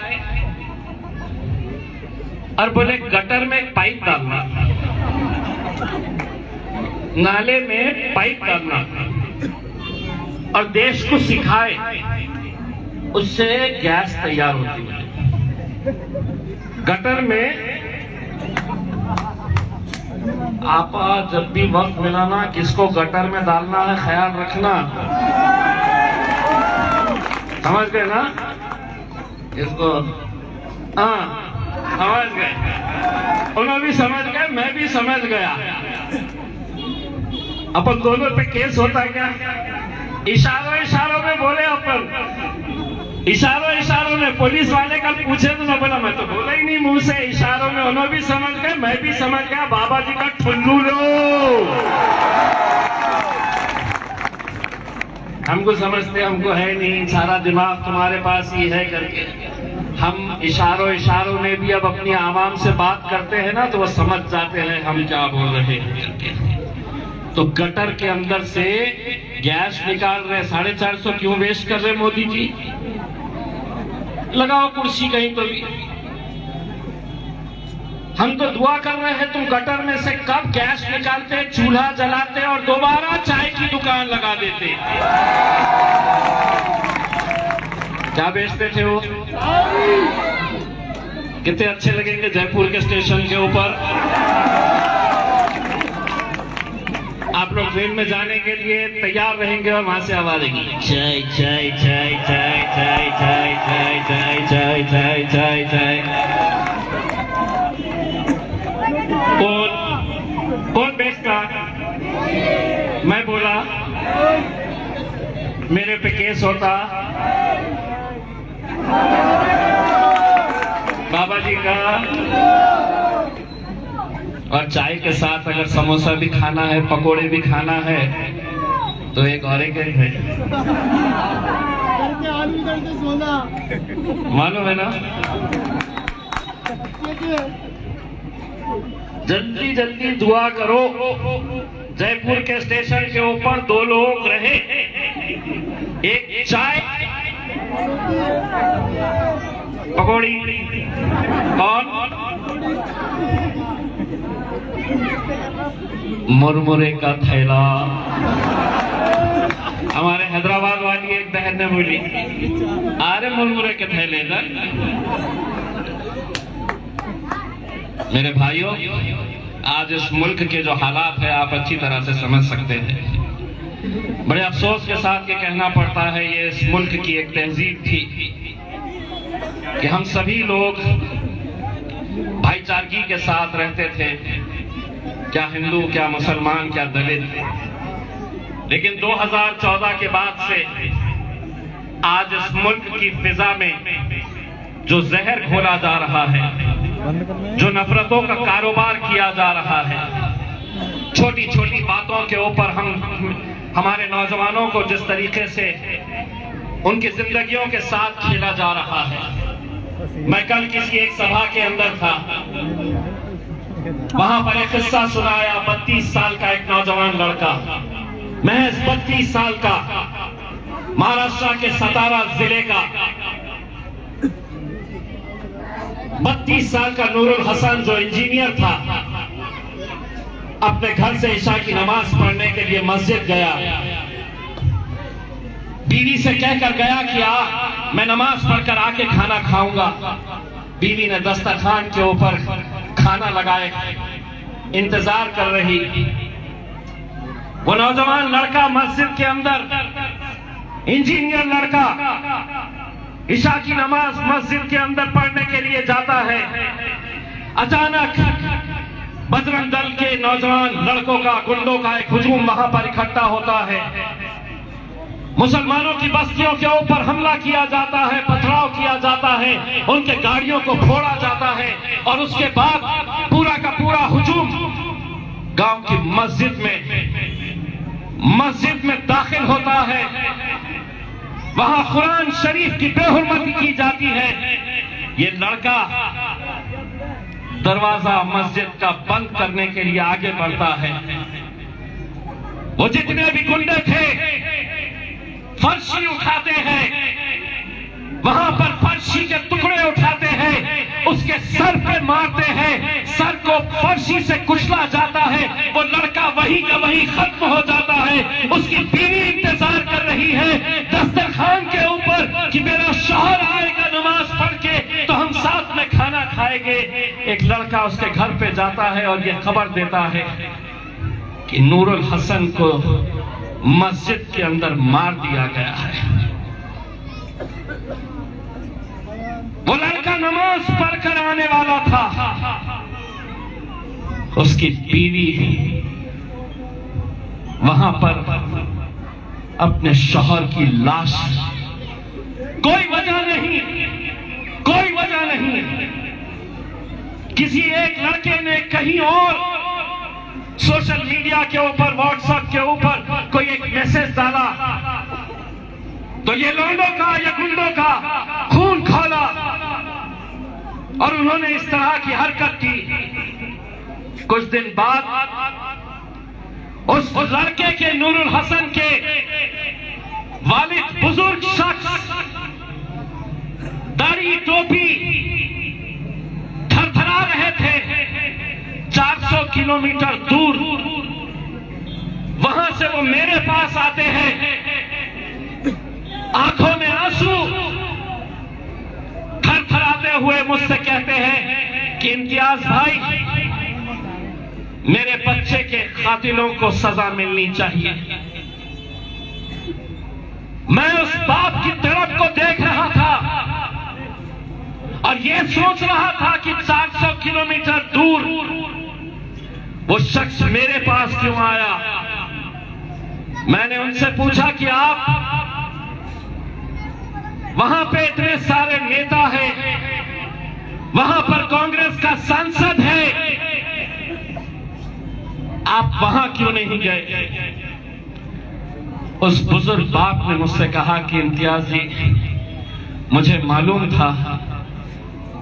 और बोले गटर में एक पाइप डालना, नाले में पाइप डालना और देश को सिखाए, उससे गैस तैयार होती है। गटर में आप जब भी वक्त मिला ना, किसको गटर में डालना है ख्याल रखना, समझ गए ना? इसको समझ गए, उन्होंने भी समझ गए, मैं भी समझ गया। अपन दोनों पे केस होता है क्या? इशारों इशारों में बोले अपन, इशारों इशारों में। पुलिस वाले कल पूछे तो मैं बोला, मैं तो बोला ही नहीं मुंह से, इशारों में। उन्होंने भी समझ गए, मैं भी समझ गया। बाबा जी का ठुल्लू लो, हमको समझते हमको है नहीं, सारा दिमाग तुम्हारे पास ही है करके। हम इशारों इशारों में भी अब अपनी आवाम से बात करते हैं ना, तो वो समझ जाते हैं हम क्या बोल रहे हैं करके। तो गटर के अंदर से गैस निकाल रहे, 450 क्यों वेस्ट कर रहे मोदी जी? लगाओ कुर्सी कहीं तो भी। हम तो दुआ कर रहे हैं तुम गटर में से कब गैस निकालते, चूल्हा जलाते और दोबारा चाय की दुकान लगा देते। क्या बेचते थे वो? कितने अच्छे लगेंगे जयपुर के स्टेशन के ऊपर। आप लोग ट्रेन में जाने के लिए तैयार रहेंगे और वहां से आवाज आएगी, चाय चाय चाय चाय चाय चाय चाय चाय चाय चाय चाय चाय। कौन बेचता? मैं बोला मेरे पे केस होता, बाबा जी का। और चाय के साथ अगर समोसा भी खाना है, पकोड़े भी खाना है, तो एक और एक है, मालूम है ना। जल्दी जल्दी दुआ करो, जयपुर के स्टेशन के ऊपर 2 लोग रहे, एक चाय पकौड़ी, कौन? मुरमुरे का थैला। हमारे हैदराबाद वाली एक बहन ने बोली, अरे मुरमुरे के थैले ना। मेरे भाइयों, आज इस मुल्क के जो हालात है आप अच्छी तरह से समझ सकते हैं। बड़े अफसोस के साथ ये कहना पड़ता है, ये इस मुल्क की एक तहजीब थी कि हम सभी लोग भाईचारगी के साथ रहते थे, क्या हिंदू, क्या मुसलमान, क्या दलित। लेकिन 2014 के बाद से आज इस मुल्क की फिजा में जो जहर घोला जा रहा है, जो नफरतों का कारोबार किया जा रहा है, छोटी छोटी बातों के ऊपर हमारे नौजवानों को जिस तरीके से उनकी जिंदगियों के साथ खेला जा रहा है। मैं कल किसी एक सभा के अंदर था, वहां पर एक किस्सा सुनाया। 32 साल का एक नौजवान लड़का, महज 32 साल का, महाराष्ट्र के सतारा जिले का 32 साल का नूरुल हसन, जो इंजीनियर था, अपने घर से ईशा की नमाज पढ़ने के लिए मस्जिद गया। बीवी से कहकर गया कि मैं नमाज पढ़कर आके खाना खाऊंगा। बीवी ने दस्तरखान के ऊपर खाना लगाए, इंतजार कर रही। वो नौजवान लड़का मस्जिद के अंदर, इंजीनियर लड़का, ईशा की नमाज मस्जिद के अंदर पढ़ने के लिए जाता है। अचानक बजरंग दल के नौजवान लड़कों का, गुंडों का एक हुजूम वहां पर इकट्ठा होता है। मुसलमानों की बस्तियों के ऊपर हमला किया जाता है, पथराव किया जाता है, उनके गाड़ियों को फोड़ा जाता है और उसके बाद पूरा का पूरा हुजूम गांव की मस्जिद में दाखिल होता है। वहां कुरान शरीफ की बेहुरमती की जाती है। ये लड़का दरवाजा मस्जिद का बंद करने के लिए आगे बढ़ता है। वो जितने भी गुंडे थे फर्शी उठाते हैं, वहां पर फर्शी के टुकड़े उठाते हैं, उसके सर पे मारते हैं, सर को फर्शी से कुचला जाता है। वो लड़का वही का वही खत्म हो जाता है। उसकी बीवी इंतजार कर रही है दस्तरखान के ऊपर कि मेरा शौहर आएगा नमाज पढ़ के तो हम साथ में खाना खाएंगे। एक लड़का उसके घर पे जाता है और ये खबर देता है कि नूरुल हसन को मस्जिद के अंदर मार दिया गया है। वो लड़का नमाज पढ़कर आने वाला था। उसकी बीवी वहां पर अपने शौहर की लाश, कोई वजह नहीं, किसी एक लड़के ने कहीं और सोशल मीडिया के ऊपर, व्हाट्सएप के ऊपर कोई एक मैसेज डाला तो ये लोगों का, ये गुंडों का खून खौला और उन्होंने इस तरह की हरकत की। कुछ दिन बाद उस लड़के के, नूरुल हसन के वालिद बुजुर्ग शख्स, दाढ़ी टोपी, थरथरा रहे थे। 400 किलोमीटर दूर वहां से वो मेरे पास आते हैं, आंखों में आंसू, थरथराते हुए मुझसे कहते हैं कि इम्तियाज भाई, मेरे बच्चे के कातिलों को सजा मिलनी चाहिए। मैं उस बाप की तड़प को देख रहा था और यह सोच रहा था कि 400 किलोमीटर दूर वो शख्स मेरे पास क्यों आया। मैंने उनसे पूछा कि आप वहां पे इतने सारे नेता हैं, वहां पर कांग्रेस का सांसद है, आप वहां क्यों नहीं गए। उस बुजुर्ग बाप ने मुझसे कहा कि इम्तियाज जी, मुझे मालूम था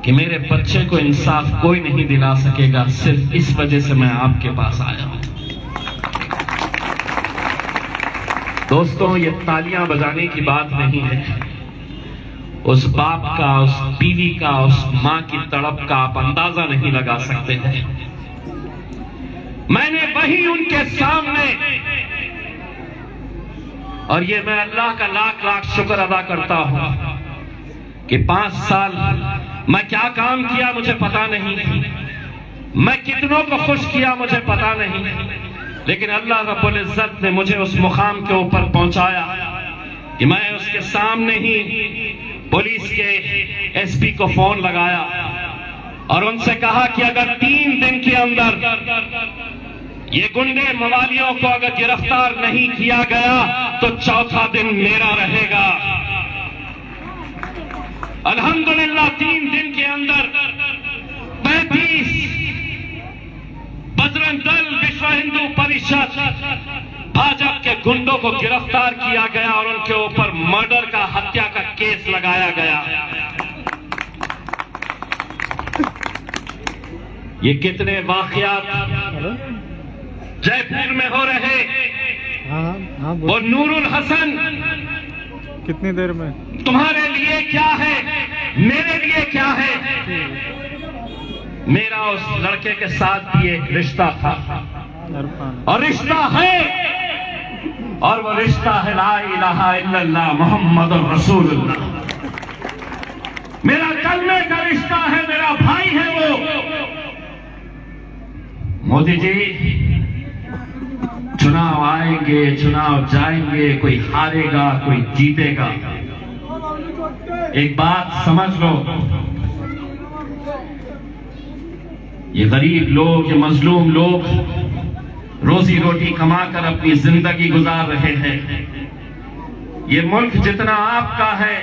कि मेरे बच्चे को इंसाफ कोई नहीं दिला सकेगा, सिर्फ इस वजह से मैं आपके पास आया हूं। दोस्तों, ये तालियां बजाने की बात नहीं है। उस बाप का, उस बीवी का, उस मां की तड़प का आप अंदाजा नहीं लगा सकते हैं। मैंने वही उनके सामने, और ये मैं अल्लाह का लाख लाख शुक्र अदा करता हूं कि 5 साल मैं क्या काम किया मुझे पता नहीं, मैं कितनों को खुश किया मुझे पता नहीं, लेकिन अल्लाह रब्बुल इज्जत ने मुझे उस मुकाम के ऊपर पहुंचाया कि मैं उसके सामने ही पुलिस के एसपी को फोन लगाया और उनसे कहा कि अगर 3 दिन के अंदर ये गुंडे मवालियों को अगर गिरफ्तार नहीं किया गया तो चौथा दिन मेरा रहेगा। अल्हम्दुलिल्लाह 3 दिन के अंदर 35 बजरंग दल, विश्व हिंदू परिषद, भाजपा के गुंडों को गिरफ्तार किया गया और उनके ऊपर मर्डर का, हत्या का केस लगाया गया। ये कितने वाकयात जयपुर में हो रहे। हाँ वो नूरुल हसन कितनी देर में? तुम्हारे लिए क्या है, मेरे लिए क्या है। मेरा उस लड़के के साथ भी एक रिश्ता था और रिश्ता है, और वो रिश्ता है ला इलाहा इल्लल्लाह मुहम्मदुर रसूलुल्लाह। मेरा कलमे का रिश्ता है, मेरा भाई है वो। मोदी जी, चुनाव आएंगे, चुनाव जाएंगे, कोई हारेगा, कोई जीतेगा। एक बात समझ लो, ये गरीब लोग, ये मजलूम लोग रोजी रोटी कमाकर अपनी जिंदगी गुजार रहे हैं। ये मुल्क जितना आपका है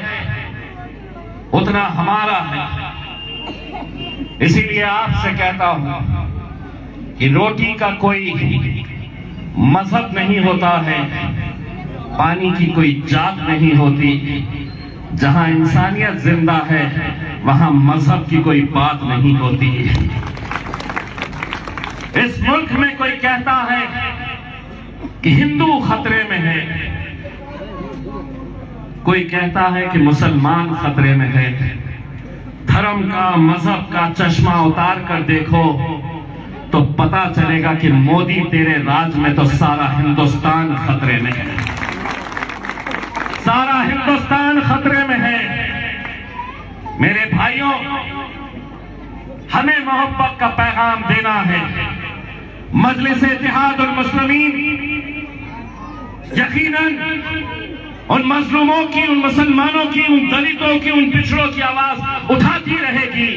उतना हमारा है। इसीलिए आपसे कहता हूं कि रोटी का कोई मजहब नहीं होता है, पानी की कोई जात नहीं होती। जहां इंसानियत जिंदा है वहां मजहब की कोई बात नहीं होती। इस मुल्क में कोई कहता है कि हिंदू खतरे में है, कोई कहता है कि मुसलमान खतरे में है। धर्म का, मजहब का चश्मा उतार कर देखो तो पता चलेगा कि मोदी तेरे राज में तो सारा हिंदुस्तान खतरे में है, सारा हिंदुस्तान खतरे में है। मेरे भाइयों, हमें मोहब्बत का पैगाम देना है। मजलिस इत्तेहादुल मुस्लिमीन यकीनन उन मजलूमों की, उन मुसलमानों की, उन दलितों की, उन पिछड़ों की आवाज उठाती रहेगी।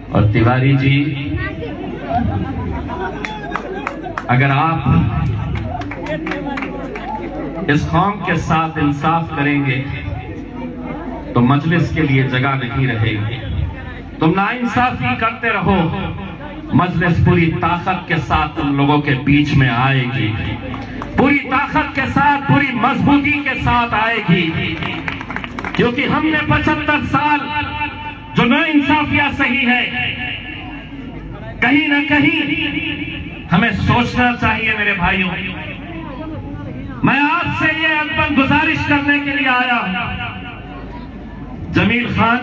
और तिवारी जी, अगर आप इस कौम के साथ इंसाफ करेंगे तो मजलिस के लिए जगह नहीं रहेगी। तुम नाइंसाफी करते रहो, मजलिस पूरी ताकत के साथ तुम लोगों के बीच में आएगी, पूरी ताकत के साथ, पूरी मजबूती के साथ आएगी। क्योंकि हमने 75 साल जो नाइंसाफियां सही है, कहीं ना कहीं हमें सोचना चाहिए। मेरे भाइयों, मैं आपसे ये अनपन गुजारिश करने के लिए आया हूं। जमील खान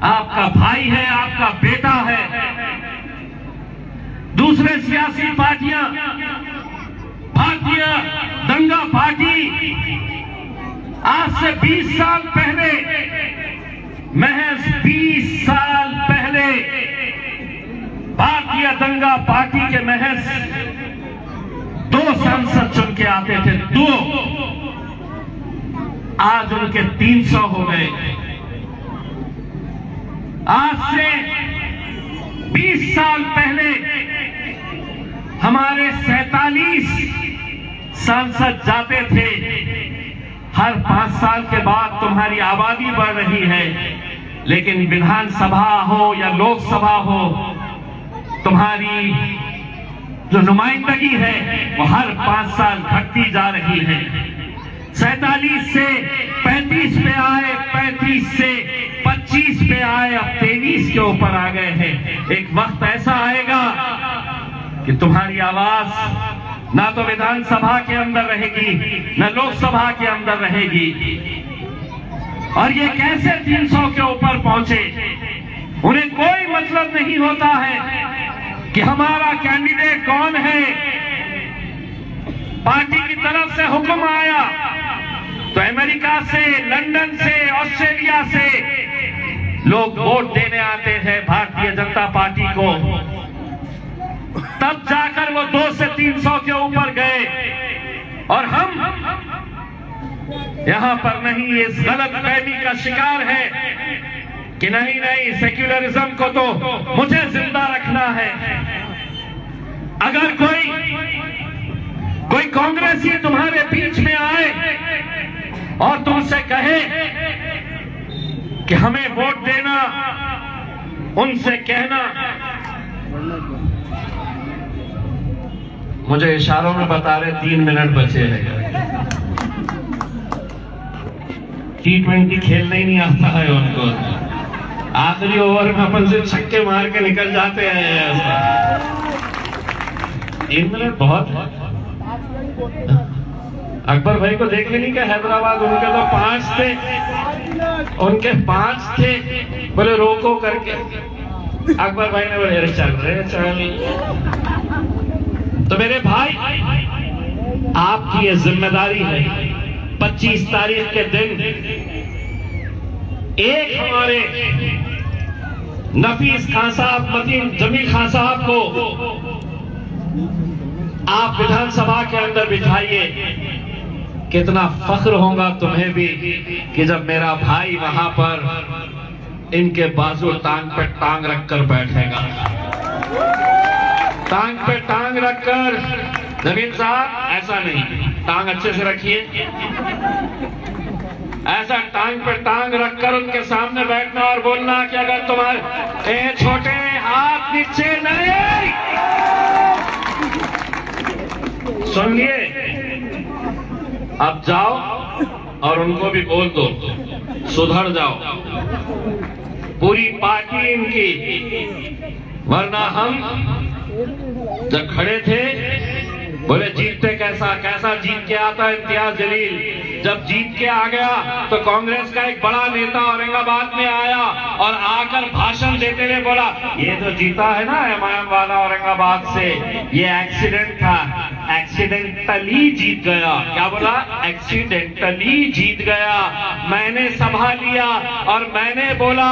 आपका भाई है, आपका बेटा है। दूसरे सियासी पार्टियां, भारतीय दंगा पार्टी आज से 20 साल पहले, महज 20 साल पहले दंगा पार्टी के महज 2 सांसद चुन के आते थे, 2, आज उनके 300 हो गए। आज से 20 साल पहले हमारे 47 सांसद जाते थे। हर 5 साल के बाद तुम्हारी आबादी बढ़ रही है, लेकिन विधानसभा हो या लोकसभा हो, तुम्हारी जो नुमाइंदगी है वो हर 5 साल घटती जा रही है। 47 से 35 पे आए, 35 से 25 पे आए, अब 23 के ऊपर आ गए हैं। एक वक्त ऐसा आएगा कि तुम्हारी आवाज ना तो विधानसभा के अंदर रहेगी, न लोकसभा के अंदर रहेगी। और ये कैसे 300 के ऊपर पहुंचे? उन्हें कोई मतलब नहीं होता है कि हमारा कैंडिडेट कौन है। पार्टी की तरफ से हुक्म आया तो अमेरिका से, लंदन से, ऑस्ट्रेलिया से लोग वोट देने आते हैं भारतीय जनता पार्टी को। तब जाकर वो 200 से 300 के ऊपर गए। और हम यहां पर नहीं इस गलत फहमी का शिकार है कि नहीं सेक्युलरिज्म को तो मुझे जिंदा रखना है। अगर कोई कांग्रेसी तुम्हारे बीच में आए और तुमसे कहे कि हमें वोट देना, उनसे कहना, मुझे इशारों में बता रहे 3 मिनट बचे हैं। T20 खेलना ही नहीं आता है उनको। आखिरी ओवर में अपन से छक्के मार के निकल जाते हैं। 3 मिनट बहुत है। अकबर भाई को देख लेनी क्या, हैदराबाद उनके तो 5 थे, उनके 5 थे, बोले रोको करके। अकबर भाई ने बोले चल रहे चल। तो मेरे भाई, आपकी ये जिम्मेदारी है। 25 तारीख के दिन एक हमारे नफीस खान साहब, मतीन जमील खान साहब को आप विधानसभा के अंदर बिठाइए। कितना फख्र होगा तुम्हें भी कि जब मेरा भाई वहां पर इनके बाजू टांग पे टांग रखकर बैठेगा। टांग पे टांग रखकर, जमीन साहब ऐसा नहीं, टांग अच्छे से रखिए, ऐसा टांग पे टांग रखकर उनके सामने बैठना और बोलना कि अगर तुम्हारे छोटे हाथ नीचे नहीं, सुन लिए, अब जाओ और उनको भी बोल दो सुधर जाओ, पूरी पार्टी इनकी। वरना हम जब खड़े थे बोले जीतते कैसा जीत के आता है इम्तियाज जलील। जब जीत के आ गया तो कांग्रेस का एक बड़ा नेता औरंगाबाद में आया और आकर भाषण देते हुए बोला ये जो जीता है ना एमआईएम वाला औरंगाबाद से, ये एक्सीडेंट था, एक्सीडेंटली जीत गया। क्या बोला? एक्सीडेंटली जीत गया। मैंने संभाल लिया और मैंने बोला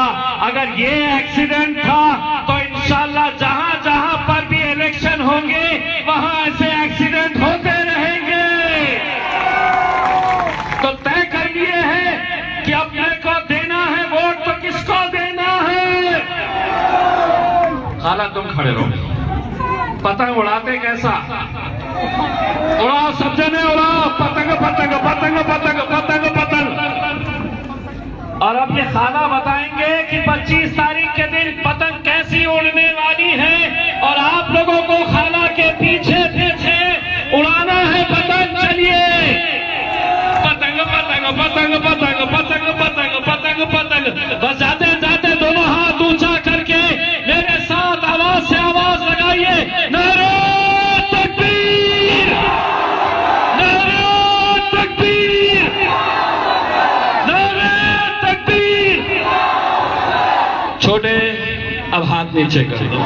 अगर ये एक्सीडेंट था तो इंशाल्लाह जहां जहां पर भी इलेक्शन होंगे वहां ऐसे एक्सीडेंट होते रहेंगे। तो तय कर लिए है कि अपने को देना है वोट तो किसको देना है। खाला तुम खड़े रहो, पतंग उड़ाते कैसा? उड़ाओ सब जने उड़ाओ, पतंग पतंग पतंग पतंग पतंग पतंग। और अब ये खाला बताएंगे कि 25 तारीख के दिन पतंग कैसी उड़ने वाली है और आप लोगों को खाला के पीछे पीछे उड़ाना है पतंग। चलिए पतंग पतंग पतंग पतंग पतंग पतंग पतंग पतंग। बस जाते जाते दोनों हाथ ऊंचा करके मेरे साथ आवाज से आवाज लगाइए, नारे तकबीर, नारे तकबीर, नारे तकबीर। छोटे अब हाथ नीचे कर दो।